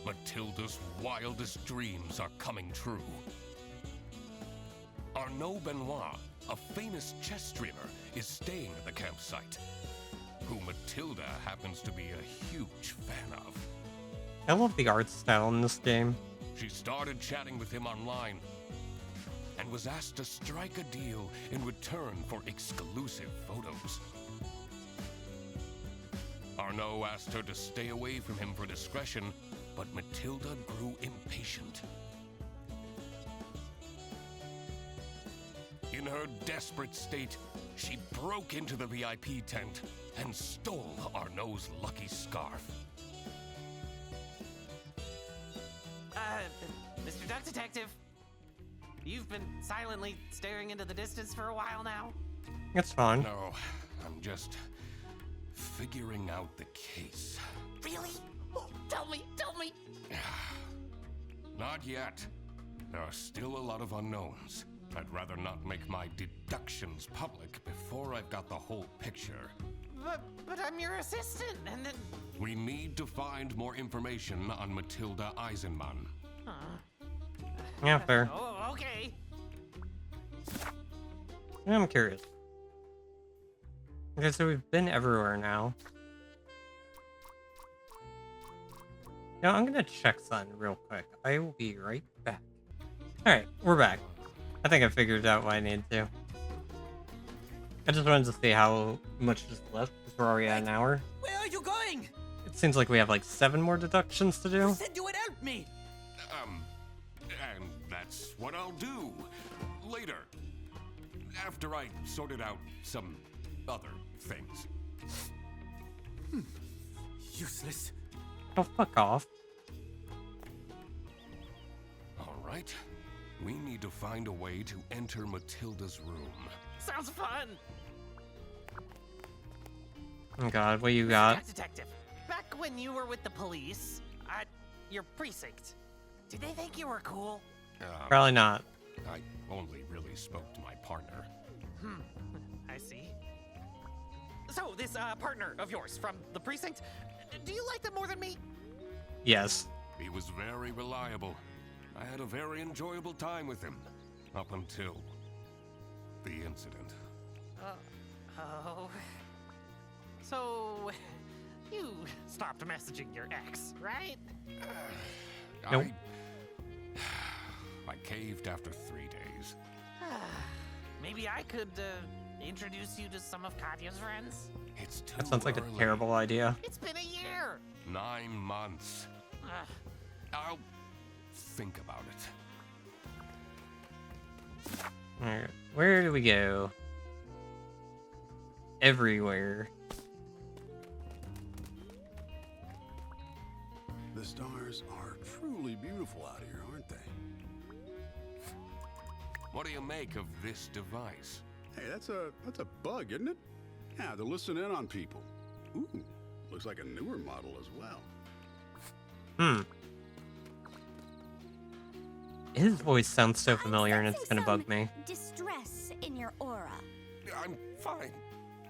Matilda's wildest dreams are coming true. Arnaud Benoit, a famous chess streamer, is staying at the campsite, who Matilda happens to be a huge fan of. I love the art style in this game. She started chatting with him online and was asked to strike a deal in return for exclusive photos. Arnaud asked her to stay away from him for discretion, but Matilda grew impatient. In her desperate state, she broke into the VIP tent and stole Arnaud's lucky scarf. Mr. Duck Detective, you've been silently staring into the distance for a while now. It's fine. No, I'm just figuring out the case. Really? Oh, tell me! Not yet. There are still a lot of unknowns. I'd rather not make my deductions public before I've got the whole picture. But I'm your assistant, and then... We need to find more information on Matilda Eisenman. Yeah, fair. Oh, okay. I'm curious. Okay, so we've been everywhere now. Now I'm gonna check something real quick. I will be right back. Alright, we're back. I think I figured out what I need to. I just wanted to see how much is left before we're already at an hour. Where are you going? It seems like we have like 7 more deductions to do. You said you would help me. And that's what I'll do. Later. After I sorted out some other things. Useless. Oh, fuck off. All right. We need to find a way to enter Matilda's room. Sounds fun! Oh god, what you got? Duck Detective, back when you were with the police, at your precinct, did they think you were cool? Probably not. I only really spoke to my partner. I see. So, this partner of yours from the precinct, do you like them more than me? Yes. He was very reliable. I had a very enjoyable time with him. Up until the incident. Oh. So, you stopped messaging your ex, right? Nope. I caved after 3 days. Maybe I could introduce you to some of Katya's friends? It's too That sounds like a early. terrible idea. It's been a year! 9 months. I'll think about it. Alright, where do we go? Everywhere. The stars are truly beautiful out here, aren't they? What do you make of this device? Hey, that's a bug, isn't it? Yeah, to listen in on people. Ooh, looks like a newer model as well. His voice sounds so familiar and it's I'm gonna bug me. sensing distress in your aura. I'm fine.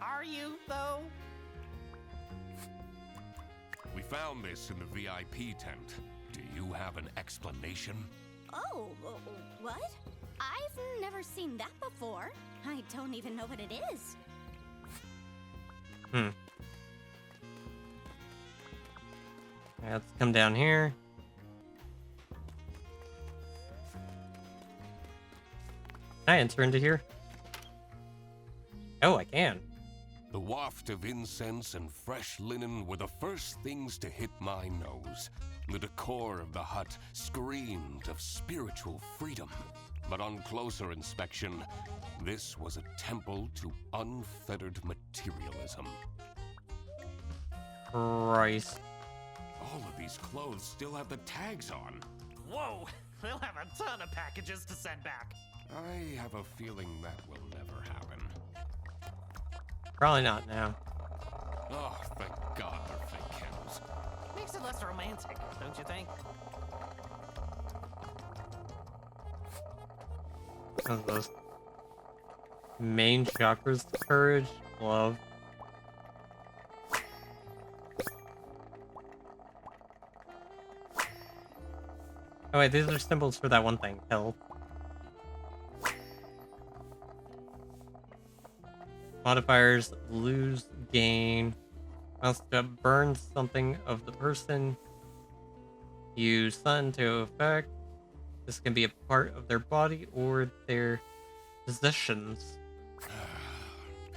Are you, though? We found this in the VIP tent. Do you have an explanation? Oh, what? I've never seen that before. I don't even know what it is. Alright, let's come down here. Can I enter into here? Oh, I can. The waft of incense and fresh linen were the first things to hit my nose. The decor of the hut screamed of spiritual freedom. But on closer inspection, this was a temple to unfettered materialism. Christ. All of these clothes still have the tags on. Whoa, we'll have a ton of packages to send back. I have a feeling that will never happen. Probably not now. Oh, thank God they're fake candles. Makes it less romantic, don't you think? One of those main chakras to courage, love. Oh wait, these are symbols for that one thing, health. Modifiers lose, gain. Must burn something of the person. Use sun to effect. This can be a part of their body or their possessions.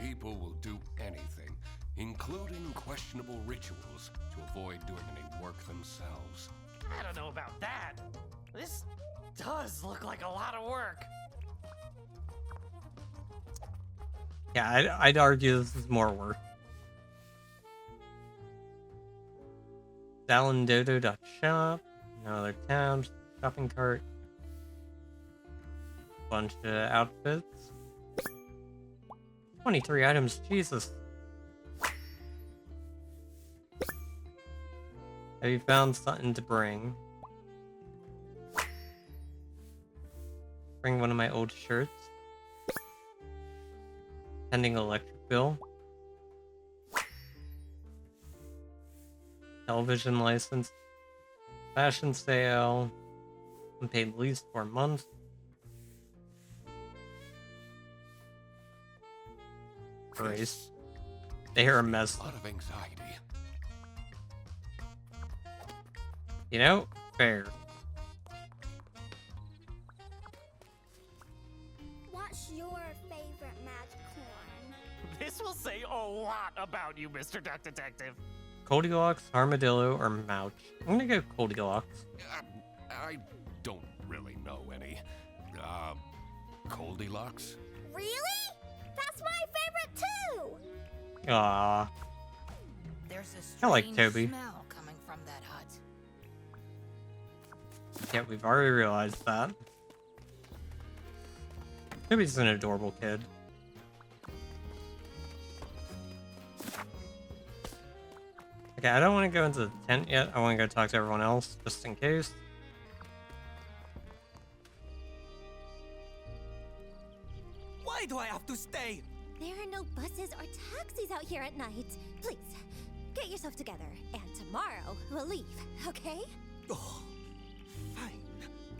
People will do anything, including questionable rituals, to avoid doing any work themselves. I don't know about that. This does look like a lot of work. Yeah, I'd argue this is more work. Dalendodo.shop. No other tabs. Shopping cart. Bunch of outfits. 23 items, Jesus. Have you found something to bring? Bring one of my old shirts. Pending electric bill. Television license. Fashion sale. Unpaid at least 4 months. Grace. They are a mess. A lot of anxiety. You know, fair. What's your favorite magic corn? This will say a lot about you, Mr. Duck Detective. Goldilocks, Armadillo, or Mouch? I'm gonna go Goldilocks. I don't really know any. Goldilocks? Really? That's my favorite too! Aww. There's a I like strange Toby. smell coming from that hut. Yeah, we've already realized that. Toby's an adorable kid. Okay, I don't want to go into the tent yet. I want to go talk to everyone else, just in case. Why do I have to stay? There are no buses or taxis out here at night. Please, get yourself together. And tomorrow, we'll leave, okay? Oh, fine.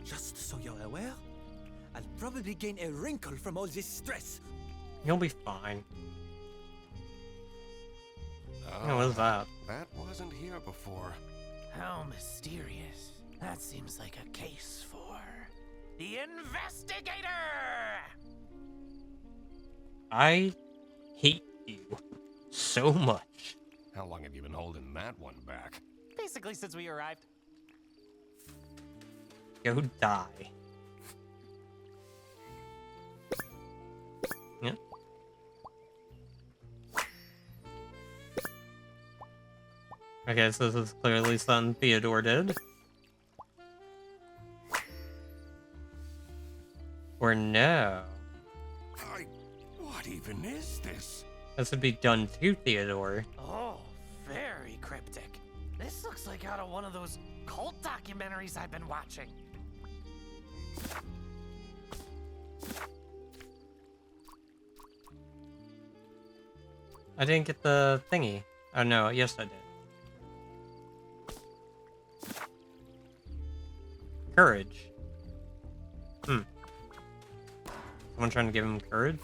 Just so you're aware, I'll probably gain a wrinkle from all this stress. You'll be fine. Oh, what is that? That wasn't here before. How mysterious. That seems like a case for the investigator! I hate you so much. How long have you been holding that one back? Basically since we arrived. Go die. Yeah. Okay, so this is clearly something Theodore did. Or no. What even is this? This would be done to Theodore. Oh, very cryptic. This looks like out of one of those cult documentaries I've been watching. I didn't get the thingy. Oh no, yes I did. Courage. Someone trying to give him courage?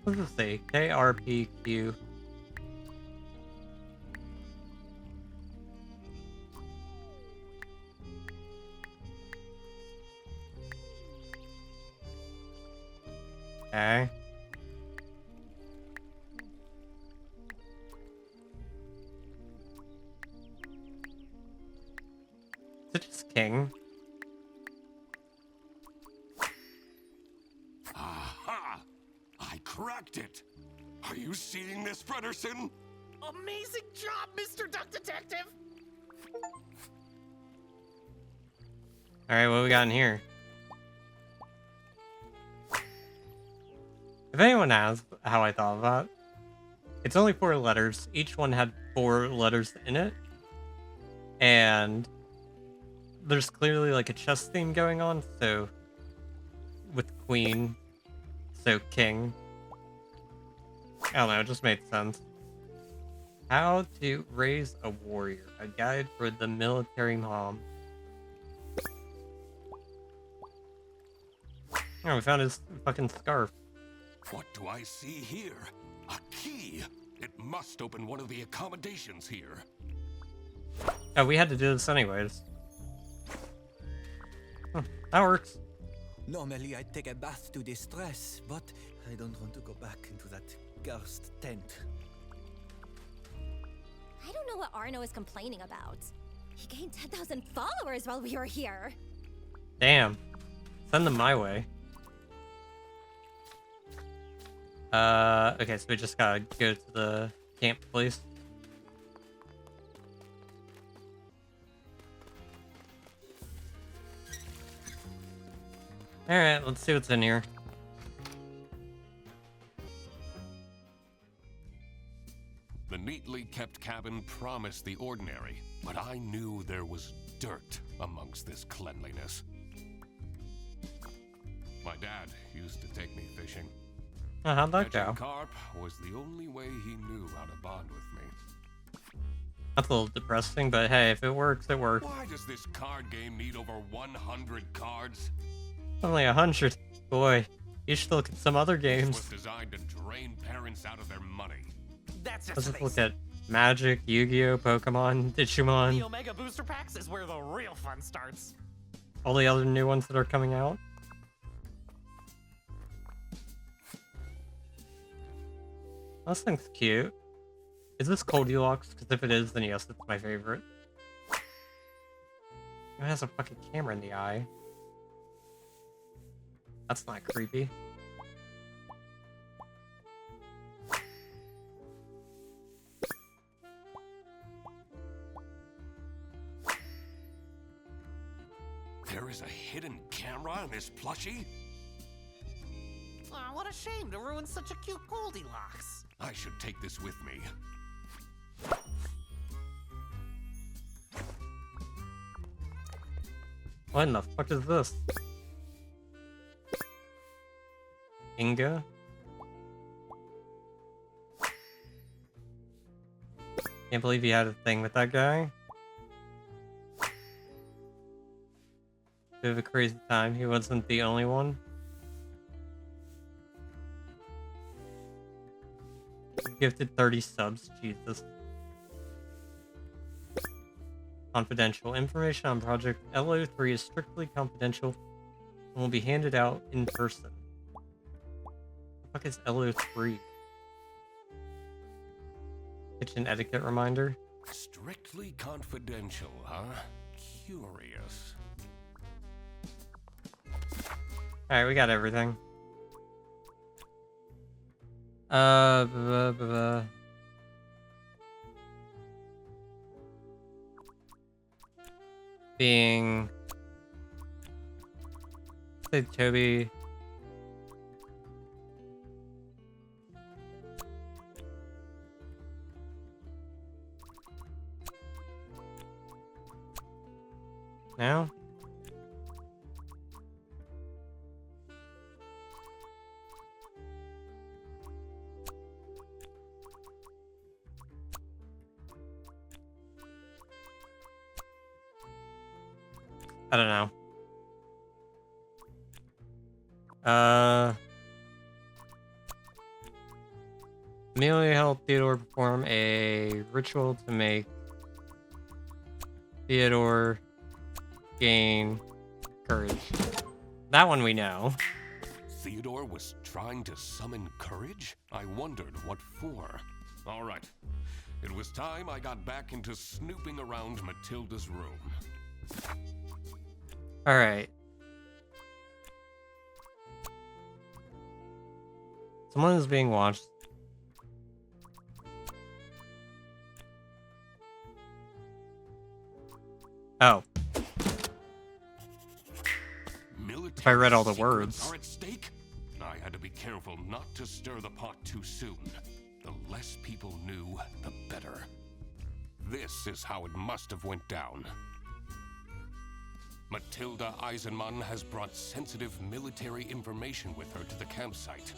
What does it say? KRPQ. Okay. Is it just King? Aha! I cracked it! Are you seeing this, Frederson? Amazing job, Mr. Duck Detective! Alright, what we got in here? If anyone asks how I thought of that, it's only 4 letters. Each one had 4 letters in it. And there's clearly like a chess theme going on, so with Queen, so King. I don't know, it just made sense. How to raise a warrior, a guide for the military mom. Oh, we found his fucking scarf. What do I see here? A key! It must open one of the accommodations here. Oh, we had to do this anyways. That works. Normally I'd take a bath to distress, but I don't want to go back into that cursed tent. I don't know what Arno is complaining about. He gained 10,000 followers while we were here. Damn. Send them my way. Okay, so we just gotta go to the camp place. Alright, let's see what's in here. The neatly kept cabin promised the ordinary, but I knew there was dirt amongst this cleanliness. My dad used to take me fishing. How'd that Catching go? carp was the only way he knew how to bond with me. That's a little depressing, but hey, if it works, it works. Why does this card game need over 100 cards? Only 100. Boy, you should look at some other This games. was designed to drain parents out of their money. That's Let's just just look at Magic, Yu-Gi-Oh, Pokemon, Digimon, The Omega Booster Packs is where the real fun starts. all the other new ones that are coming out. This thing's cute. Is this Goldilocks? Because if it is, then yes, it's my favorite. It has a fucking camera in the eye. That's not creepy. There is a hidden camera in this plushie? Aw, what a shame to ruin such a cute Goldilocks. I should take this with me. What in the fuck is this? Inga? Can't believe you had a thing with that guy. Bit of a crazy time. He wasn't the only one. Gifted 30 subs. Jesus. Confidential. Information on Project LO3 is strictly confidential and will be handed out in person. What the fuck is LO3? Kitchen etiquette reminder. Strictly confidential, huh? Curious. Alright, we got everything. Being... Say Toby... No? I don't know. Amelia helped Theodore perform a ritual to make Theodore gain courage. That one we know. Theodore was trying to summon courage? I wondered what for. All right. It was time I got back into snooping around Matilda's room. All right. Someone is being watched. Oh. If I read all the words. Are at stake? I had to be careful not to stir the pot too soon. The less people knew, the better. This is how it must have went down. Matilda Eisenmann has brought sensitive military information with her to the campsite.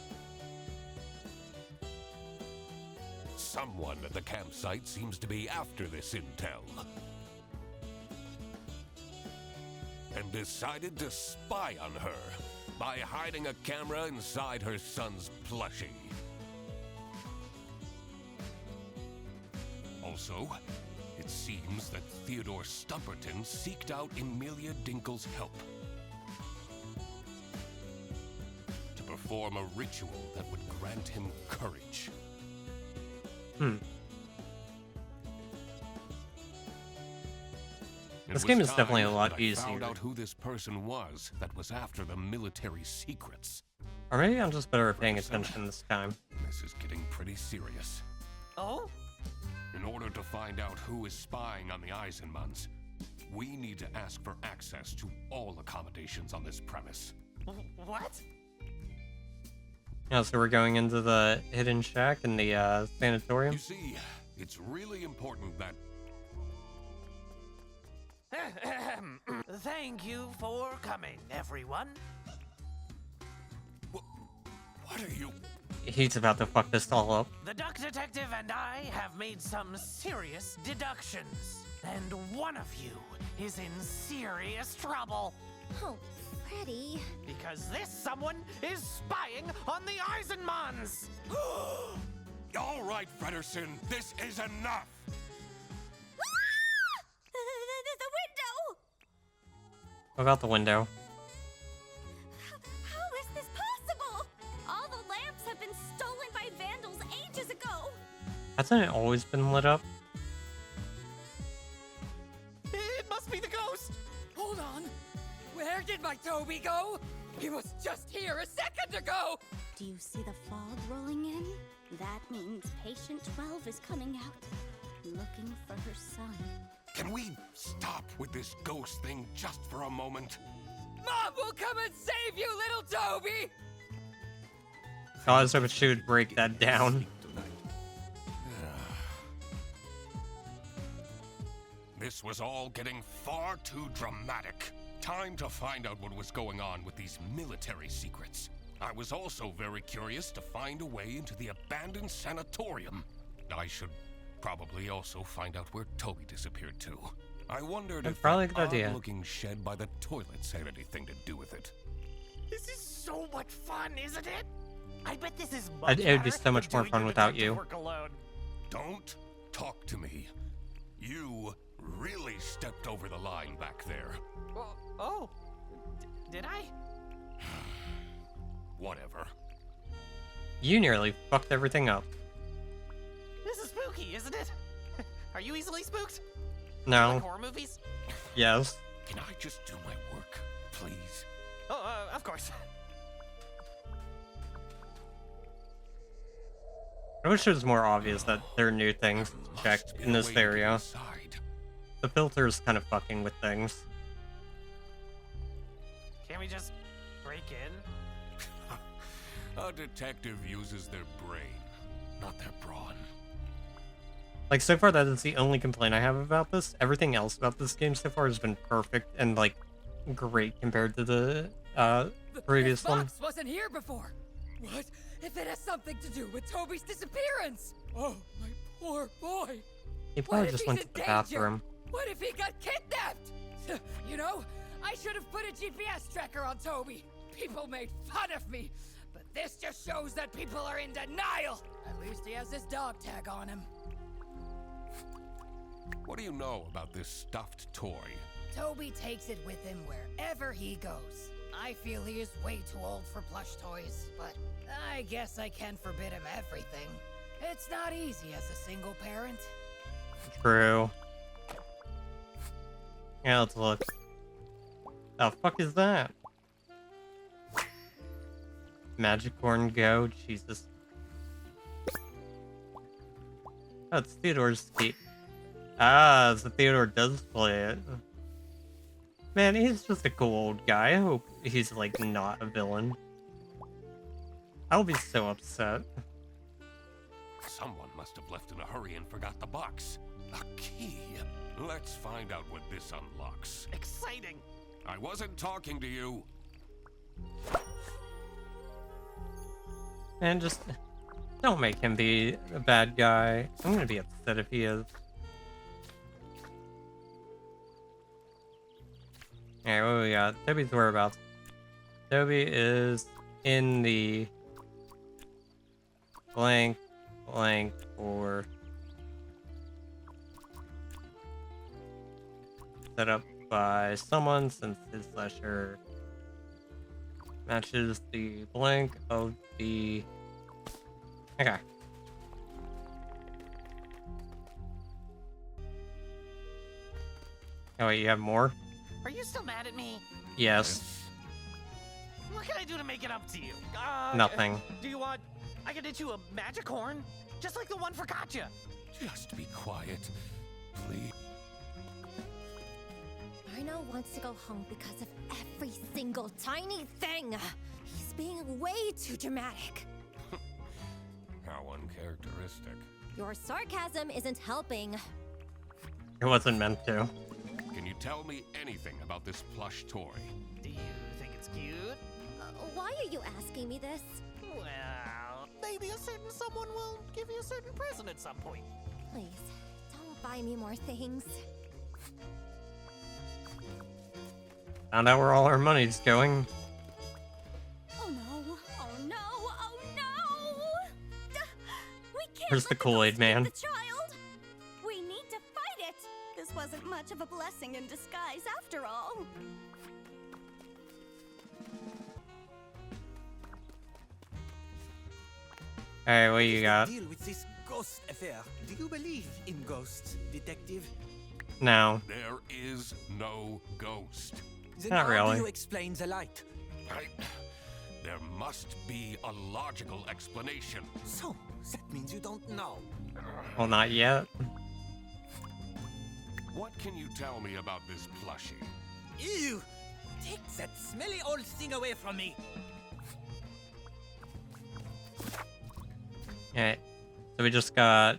Someone at the campsite seems to be after this intel. And decided to spy on her by hiding a camera inside her son's plushie. Also, it seems that Theodore Stumperton seeked out Emilia Dinkle's help to perform a ritual that would grant him courage. This game is definitely a lot easier. I found out who this person was that was after the military secrets. Or maybe I'm just better at paying attention this time. This is getting pretty serious. Oh? In order to find out who is spying on the Eisenmanns, we need to ask for access to all accommodations on this premise. What? Yeah, so we're going into the hidden shack in the sanatorium. You see, it's really important that... Thank you for coming, everyone. What are you... He's about to fuck this all up. The Duck Detective and I have made some serious deductions. And one of you is in serious trouble. Oh, Freddy. Because this someone is spying on the Eisenmanns. All right, Fredersen, this is enough. The window! What about the window? How is this possible? All the lamps have been stolen by vandals ages ago. Hasn't it always been lit up? It must be the ghost. Hold on. Where did my Toby go? He was just here a second ago! Do you see the fog rolling in? That means patient 12 is coming out, looking for her son. Can we stop with this ghost thing just for a moment? Mom will come and save you, little Toby! Oh, I was hoping she would break that down. This was all getting far too dramatic. Time to find out what was going on with these military secrets. I was also very curious to find a way into the abandoned sanatorium. I should probably also find out where Toby disappeared to. I wondered if probably a that good idea. odd-looking shed by the toilets had anything to do with it. This is so much fun, isn't it? I bet this is much It would be better so much than more doing fun the without detective you. work alone. Don't talk to me. You really stepped over the line back there. Oh, did I? Whatever. You nearly fucked everything up. This is spooky, isn't it? Are you easily spooked? No. Like horror movies? Yes. Can I just do my work, please? Oh, of course. I wish it was more obvious that there are new things to check in this area. The filter's kind of fucking with things. Can't we just break in? A detective uses their brain, not their brawn. Like, so far, that is the only complaint I have about this. Everything else about this game so far has been perfect and, like, great compared to the previous this one. box wasn't here before. What if it has something to do with Toby's disappearance? Oh, my poor boy. He What probably if just he's went in to the danger? bathroom. What if he got kidnapped? You know, I should have put a GPS tracker on Toby. People made fun of me, But this just shows that people are in denial! At least he has his dog tag on him. What do you know about this stuffed toy? Toby takes it with him wherever he goes. I feel he is way too old for plush toys, but I guess I can't forbid him everything. It's not easy as a single parent. True. Yeah, let's look. The fuck is that? Magicorn Go? Jesus. Oh, it's Theodore's key. Ah, so Theodore does play it. Man, he's just a cool old guy. I hope he's, like, not a villain. I'll be so upset. Someone must have left in a hurry and forgot the box. A key. Let's find out what this unlocks. Exciting. I wasn't talking to you. And just don't make him be a bad guy. I'm gonna be upset if he is. Alright, what do we got? Toby's whereabouts. Toby is in the blank or set up by someone since his slasher matches the blank of the... Okay. Oh wait, you have more? Are you still mad at me? Yes. What can I do to make it up to you? Nothing. Do you want... I can knit you a magic horn? Just like the one for Katya. Just be quiet, please. Arno wants to go home because of every single tiny thing. He's being way too dramatic. How uncharacteristic. Your sarcasm isn't helping. It wasn't meant to. Can you tell me anything about this plush toy? Do you think it's cute? Why are you asking me this? Well, maybe a certain someone will give you a certain present at some point. Please, don't buy me more things. Found out where all our money's going. Oh no, oh no, oh no! We can't Where's let the Kool-Aid ghost man? get the child. We need to fight it. This wasn't much of a blessing in disguise after all. Alright, what you What's got? the deal with this ghost affair? Do you believe in ghosts, detective? No. There is no ghost. Then Not how really. do you explain the light? There must be a logical explanation. So, that means you don't know. Well, not yet. What can you tell me about this plushie? Ew! Take that smelly old thing away from me! Alright. So we just got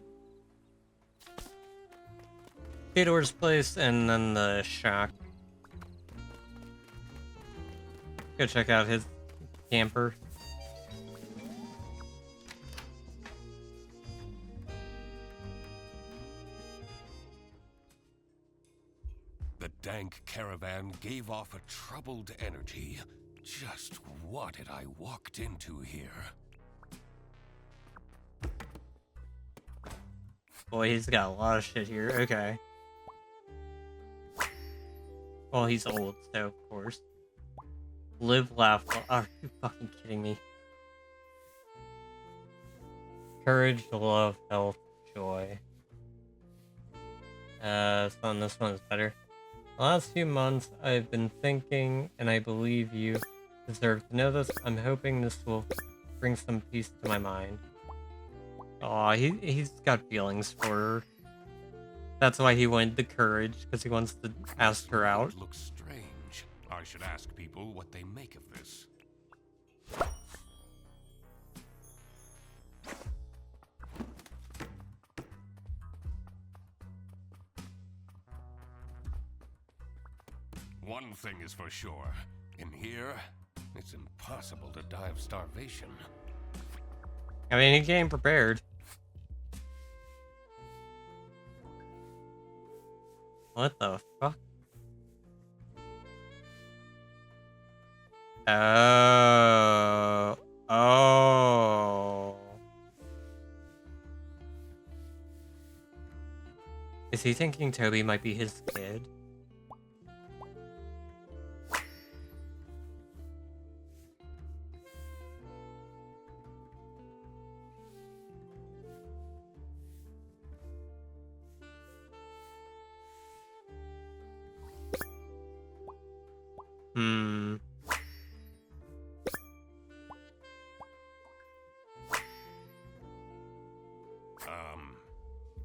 Theodore's place and then the shack. Go check out his camper. The dank caravan gave off a troubled energy. Just what did I walked into here? Boy, he's got a lot of shit here. Okay. Well, he's old, so of course. Live, laugh. Are you fucking kidding me? Courage, love, health, joy. So this one is better. The last few months, I've been thinking, and I believe you deserve to know this. I'm hoping this will bring some peace to my mind. Aw, he's got feelings for her. That's why he wanted the courage, because he wants to ask her out. It looks strange. I should ask people what they make of this. One thing is for sure. In here, it's impossible to die of starvation. I mean, he came prepared. What the fuck? Oh. Oh. Is he thinking Toby might be his kid?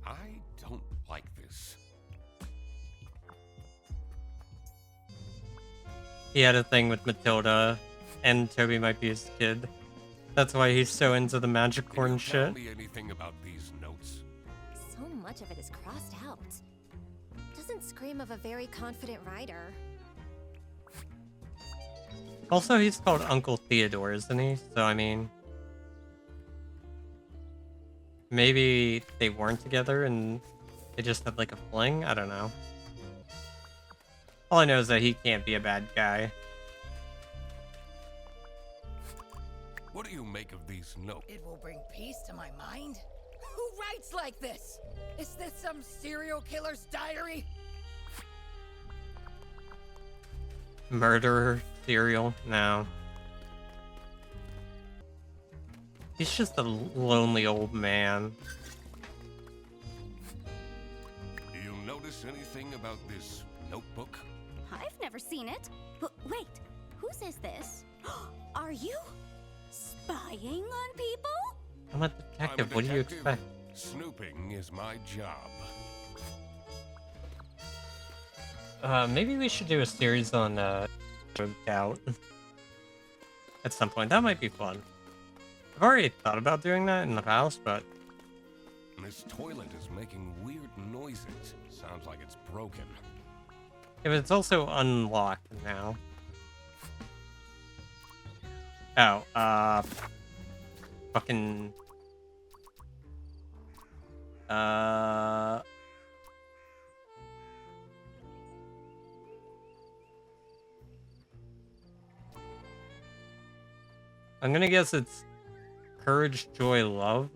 I don't like this. He had a thing with Matilda, and Toby might be his kid. That's why he's so into the magic corn shit. Tell me anything about these notes? So much of it is crossed out. Doesn't scream of a very confident writer. Also, he's called Uncle Theodore, isn't he? So, I mean... maybe they weren't together and they just had like a fling? I don't know. All I know is that he can't be a bad guy. What do you make of these notes? It will bring peace to my mind. Who writes like this? Is this some serial killer's diary? Murderer? Serial? No. He's just a lonely old man. Do you notice anything about this notebook? I've never seen it. Wait, whose is this? Are you spying on people? I'm a detective. What do you expect? Snooping is my job. Maybe we should do a series on Doubt at some point. That might be fun. I've already thought about doing that in the past, but This toilet is making weird noises. Sounds like it's broken. if it's also unlocked now. Oh, fucking I'm gonna guess it's Courage, Joy, Love.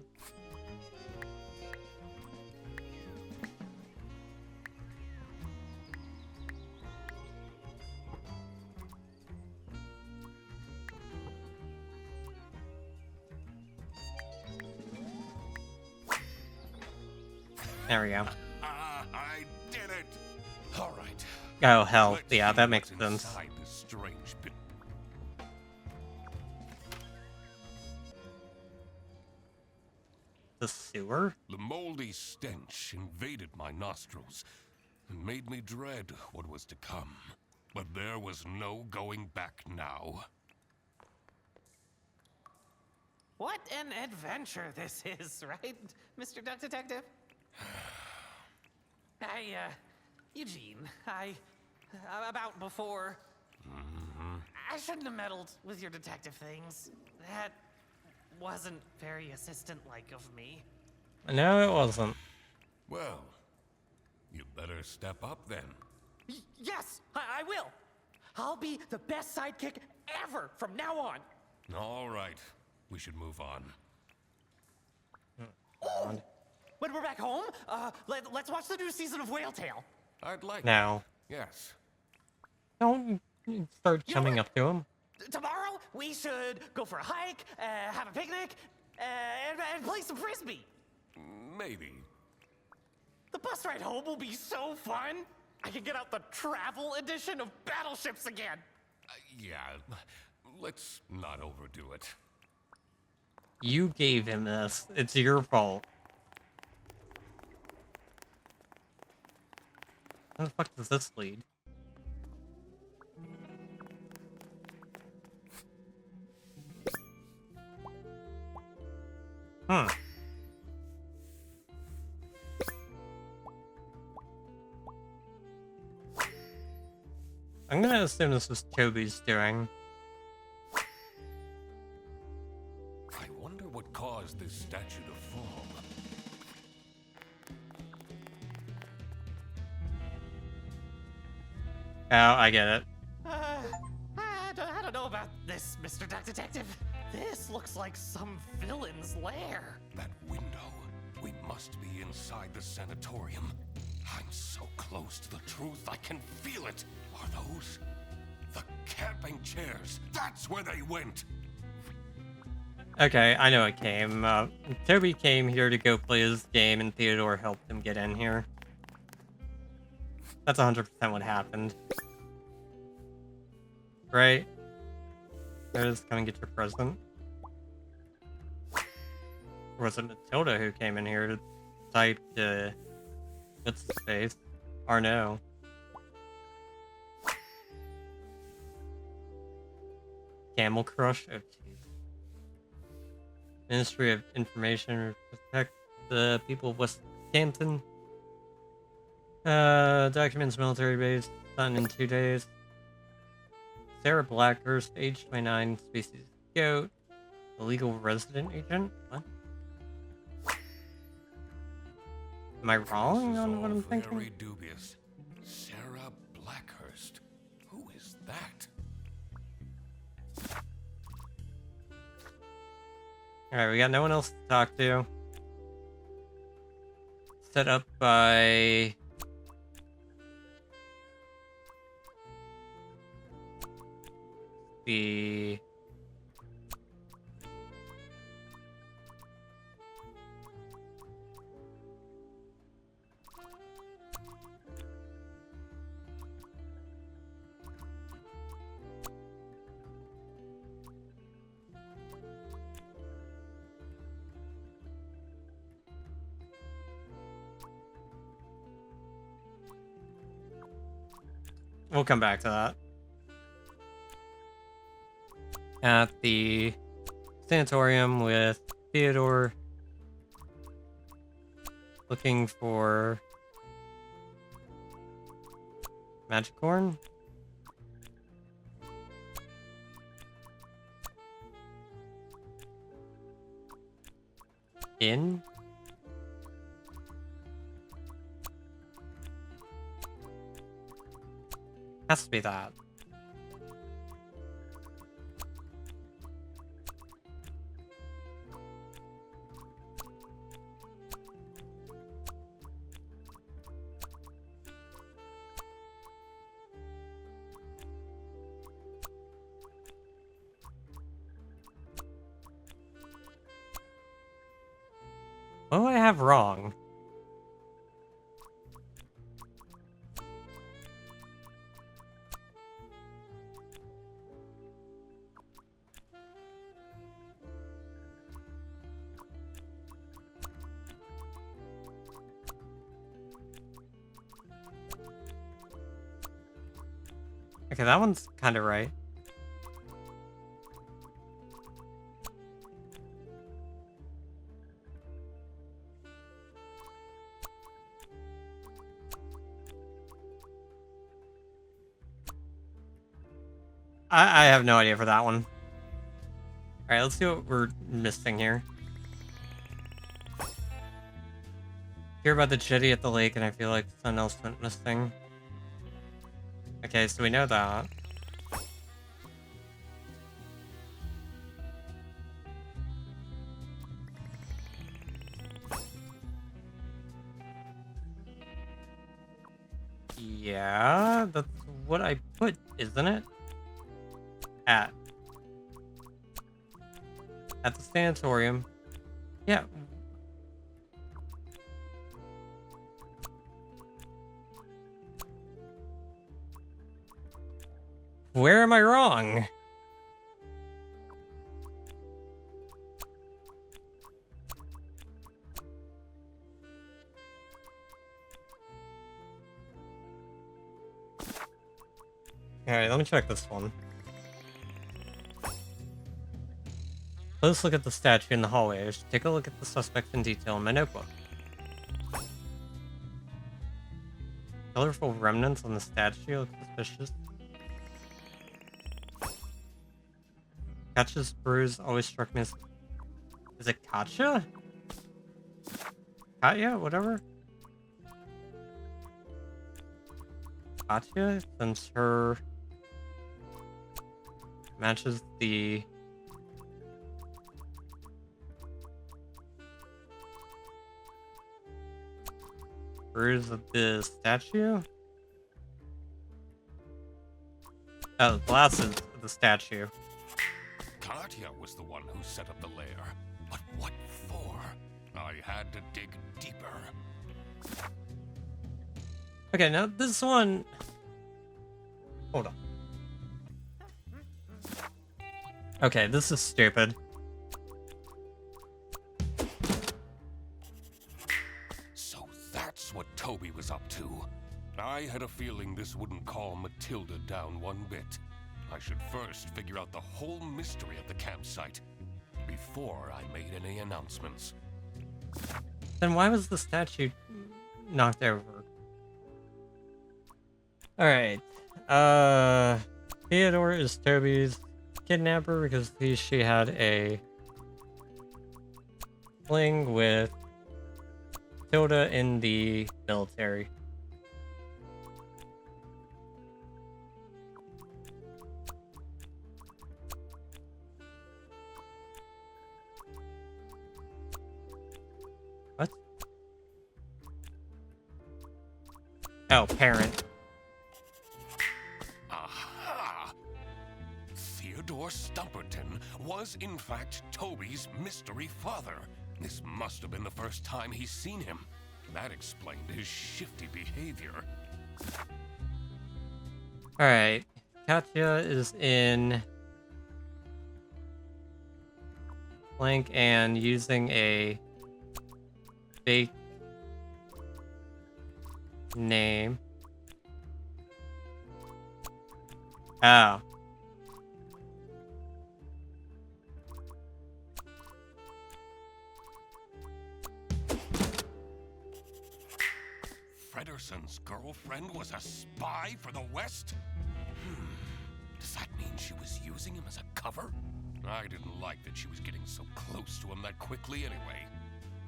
There we go. I did it! All right. Oh, hell. Let's Yeah, see that makes what's sense. inside this strange bit. The sewer? The moldy stench invaded my nostrils and made me dread what was to come. But there was no going back now. What an adventure this is, right, Mr. Duck Detective? Eugene, about before. I shouldn't have meddled with your detective things. That wasn't very assistant-like of me. No, it wasn't. Well, you better step up then. Yes, I will. I'll be the best sidekick ever from now on. All right, we should move on. Oh, when we're back home, let's watch the new season of Whale Tale. I'd like Now. Yes. Don't start chumming up to him. Tomorrow, we should go for a hike, have a picnic, and play some frisbee. Maybe. The bus ride home will be so fun. I can get out the travel edition of Battleships again. Yeah, let's not overdo it. You gave him this. It's your fault. How the fuck does this lead? Hmm. I'm gonna assume this was Toby's doing. I wonder what caused this statue to fall. Oh, I get it. I don't know about this, Mr. Duck Detective. This looks like some villain's lair. That window. We must be inside the sanatorium. I'm so close to the truth, I can feel it. Are those the camping chairs? That's where they went. Okay, I know it came. Toby came here to go play his game, and Theodore helped him get in here. That's 100% what happened. Right? There's come and get your present. Or was it Matilda who came in here to type what's the space? Arno. Camel Crush? Oh, jeez. Ministry of Information to protect the people of West Campton. Documents military base, done in 2 days. Sarah Blackhurst, age 29, species goat. Illegal resident agent? What? Am I wrong on what I'm thinking? Very dubious. Sarah Blackhurst. Who is that? Alright, we got no one else to talk to. Set up by... the... We'll come back to that. At the sanatorium with Theodore. Looking for Magicorn. In? Has to be that. What do I have wrong? Okay, that one's kind of right. I have no idea for that one. Alright, let's see what we're missing here. Hear about the jetty at the lake, and I feel like something else went missing. Okay, so we know that. Yeah, that's what I put, isn't it? At the sanatorium. Yeah. Where am I wrong? Alright, let me check this one. Let's look at the statue in the hallway. I should take a look at the suspect in detail in my notebook. Colorful remnants on the statue look suspicious. Katja's bruise always struck me as... Is it Katja? Katya? Whatever? Katya? Since her... matches the... Where is the statue? Oh, the glasses of the statue. Katya was the one who set up the lair. But what for? I had to dig deeper. Okay, now this one... Hold on. Okay, this is stupid. So that's what Toby was up to. I had a feeling this wouldn't calm Matilda down one bit. I should first figure out the whole mystery at the campsite before I made any announcements. Then why was the statue knocked over? Alright. Theodore is Toby's kidnapper because she had a fling with Tilda in the military. What? Oh, parent. Aha! Theodore Stumperton was in fact Toby's mystery father. This must have been the first time he's seen him. That explained his shifty behavior. Alright. Katya is in blank and using a fake name. Oh. Frederson's girlfriend was a spy for the West? Does that mean she was using him as a cover? I didn't like that she was getting so close to him that quickly anyway.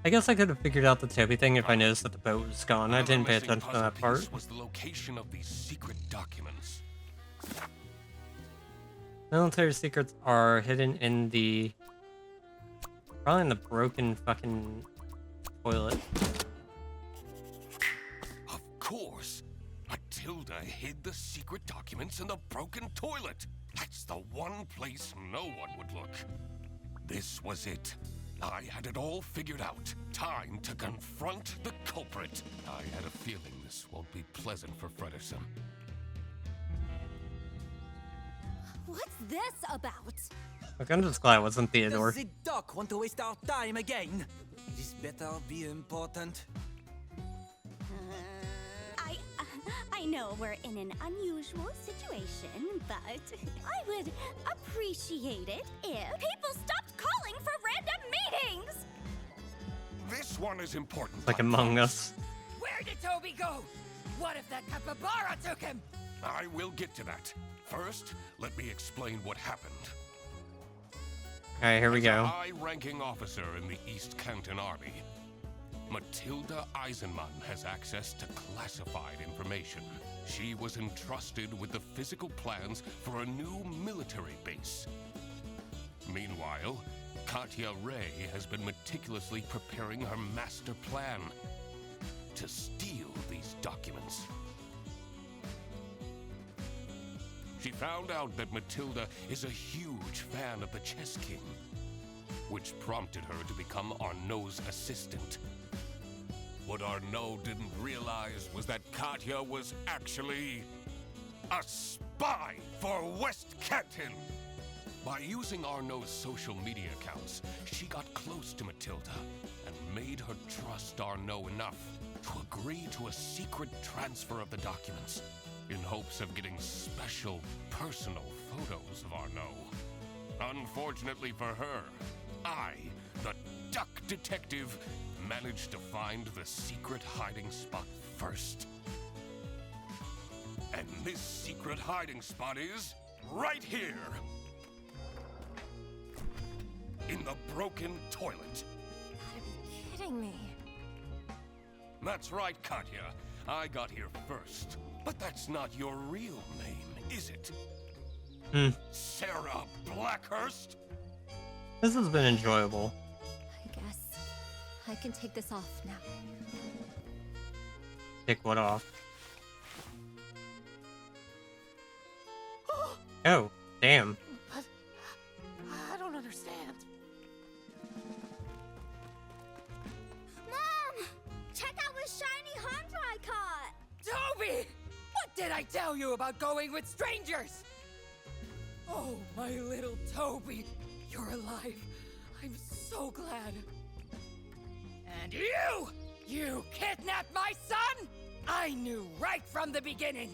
I guess I could have figured out the Toby thing if I noticed that the boat was gone. I didn't pay attention to that part. Was the location of these secret documents. Military secrets are hidden in the... probably in the broken fucking toilet. Of course! Matilda hid the secret documents in the broken toilet! That's the one place no one would look. This was it. I had it all figured out. Time to confront the culprit. I had a feeling this won't be pleasant for Frederson. What's this about? Look, I'm just glad it wasn't Theodore. Does the doc want to waste our time again? This better be important. I know we're in an unusual situation, but I would appreciate it if people stopped calling for random meetings! This one is important. Like Among Us. Where did Toby go? What if that capybara took him? I will get to that. First, let me explain what happened. Alright, here we go. As a high-ranking officer in the East Canton Army, Matilda Eisenman has access to classified information. She was entrusted with the physical plans for a new military base. Meanwhile, Katya Ray has been meticulously preparing her master plan to steal these documents. She found out that Matilda is a huge fan of the Chess King, which prompted her to become Arnaud's assistant. What Arnaud didn't realize was that Katya was actually a spy for West Canton. By using Arnaud's social media accounts, she got close to Matilda and made her trust Arnaud enough to agree to a secret transfer of the documents in hopes of getting special, personal photos of Arnaud. Unfortunately for her, I, the duck detective, managed to find the secret hiding spot first. And this secret hiding spot is right here. In the broken toilet. Gotta be kidding me. That's right, Katya. I got here first. But that's not your real name, is it? Sarah Blackhurst? This has been enjoyable. I guess I can take this off now. take what off. Oh, damn. But I don't understand. Mom! Check out what shiny hunter I caught! Toby! What did I tell you about going with strangers? Oh, my little Toby. You're alive. I'm so glad. And you! You kidnapped my son? I knew right from the beginning.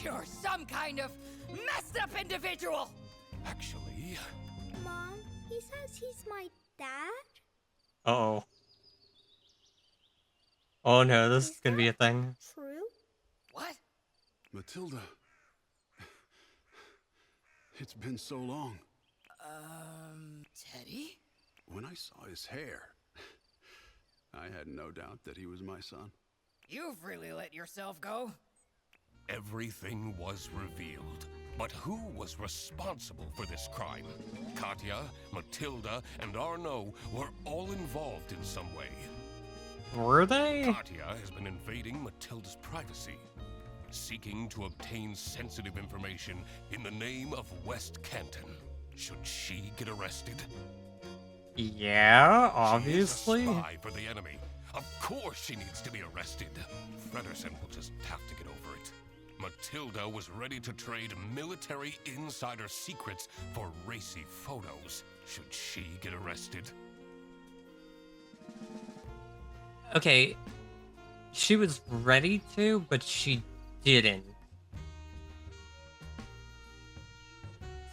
You're some kind of messed up individual. Actually, Mom, he says he's my dad? Uh-oh. Oh no, this is gonna be a thing. True? What? Matilda. It's been so long. Teddy? When I saw his hair, I had no doubt that he was my son. You've really let yourself go. everything was revealed. But who was responsible for this crime? Katya, Matilda, and Arnaud were all involved in some way. Were they? Katya has been invading Matilda's privacy, seeking to obtain sensitive information in the name of West Canton. Should she get arrested? Yeah, obviously. She is a spy for the enemy. Of course she needs to be arrested. Fredersen will just have to get over it. Matilda was ready to trade military insider secrets for racy photos. Should she get arrested? Okay, she was ready to, but she didn't.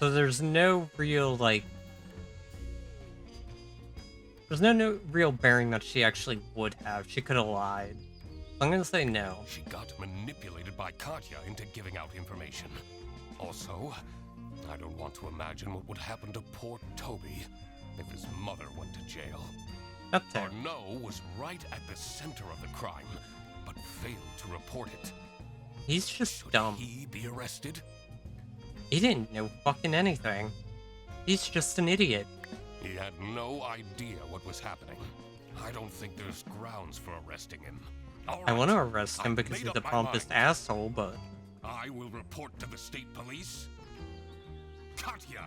So there's no real, like... There's no real bearing that she actually would have. She could have lied. I'm gonna say no. She got manipulated by Katya into giving out information. Also, I don't want to imagine what would happen to poor Toby if his mother went to jail. That's fair. Arnaud was right at the center of the crime, but failed to report it. He's just Should dumb. he be arrested? He didn't know fucking anything. He's just an idiot. He had no idea what was happening. I don't think there's grounds for arresting him. All I right, want to arrest him I've because made he's a up my pompous mind. asshole, but... I will report to the state police. Katya!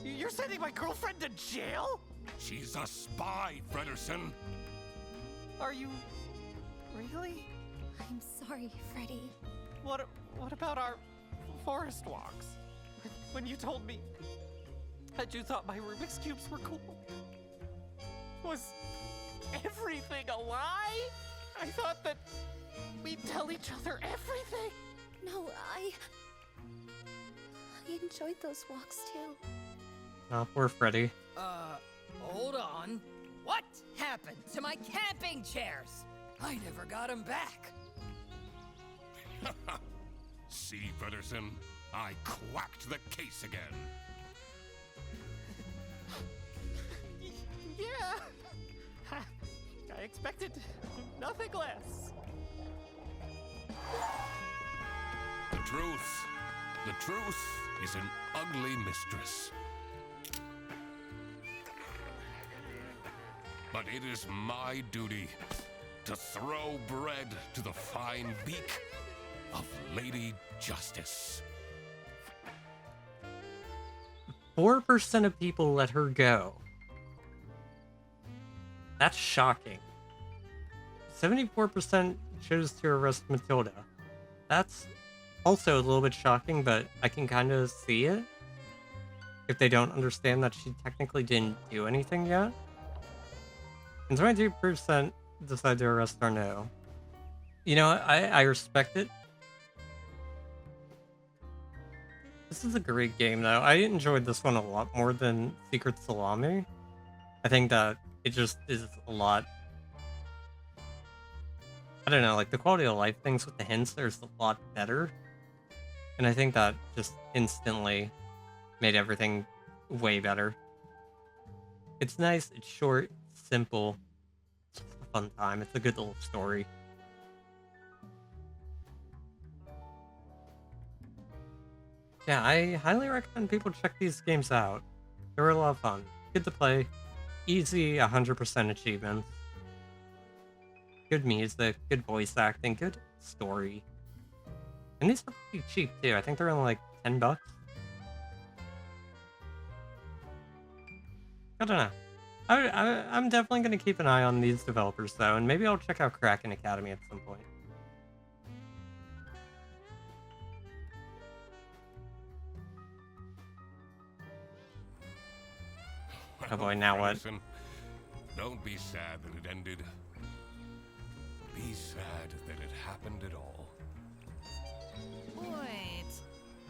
You're sending my girlfriend to jail? She's a spy, Fredersen. Are you... really? I'm sorry, Freddy. What about our forest walks? When you told me that you thought my Rubik's Cubes were cool. Was everything a lie? I thought that we'd tell each other everything. No, I enjoyed those walks too. Oh, poor Freddy. Hold on. What happened to my camping chairs? I never got them back. See, Fredersen, I quacked the case again. Yeah. I expected nothing less. The truth is an ugly mistress. But it is my duty to throw bread to the fine beak of Lady Justice. 4% of people let her go. That's shocking. 74% chose to arrest Matilda. That's also a little bit shocking, but I can kind of see it. If they don't understand that she technically didn't do anything yet. And 22% decide to arrest Arnaud. You know, I respect it. This is a great game, though. I enjoyed this one a lot more than Secret Salami. I think that it just is a lot... I don't know, like, the quality of life things with the hints, there's a lot better. And I think that just instantly made everything way better. It's nice, it's short, simple. It's just a fun time. It's a good little story. Yeah, I highly recommend people check these games out. They were a lot of fun. Good to play. Easy 100% achievements. good music, good voice acting, good story. And these are pretty cheap too. I think they're only like $10. I don't know. I'm definitely going to keep an eye on these developers though, and maybe I'll check out Kraken Academy at some point. Oh boy, now what? Fredderson, don't be sad that it ended. Be sad that it happened at all. Wait,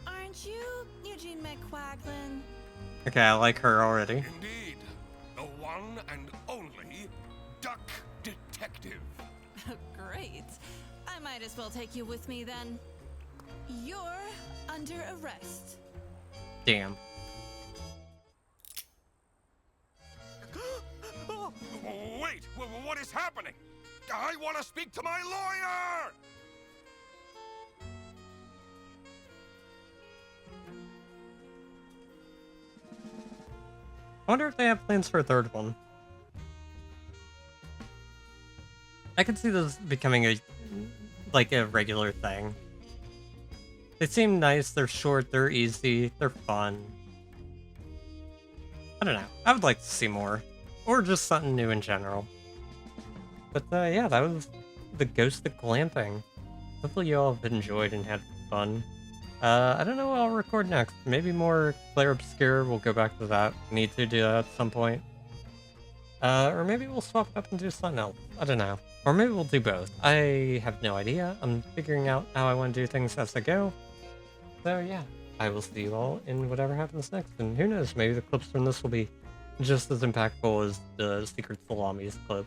aren't you Eugene McQuacklin? Okay, I like her already. Indeed, the one and only Duck Detective. Great. I might as well take you with me then. You're under arrest. Damn. Wait, what is happening? I want to speak to my lawyer! I wonder if they have plans for a third one. I could see this becoming a regular thing. They seem nice, they're short, they're easy, they're fun. I don't know. I would like to see more. Or just something new in general. But yeah, that was the Ghost of Glamping. Hopefully you all have enjoyed and had fun. I don't know what I'll record next. Maybe more Claire Obscure. We'll go back to that. Need to do that at some point. Or maybe we'll swap it up and do something else. I don't know. Or maybe we'll do both. I have no idea. I'm figuring out how I want to do things as I go. So yeah, I will see you all in whatever happens next. And who knows, maybe the clips from this will be just as impactful as the Secret Salami's clip.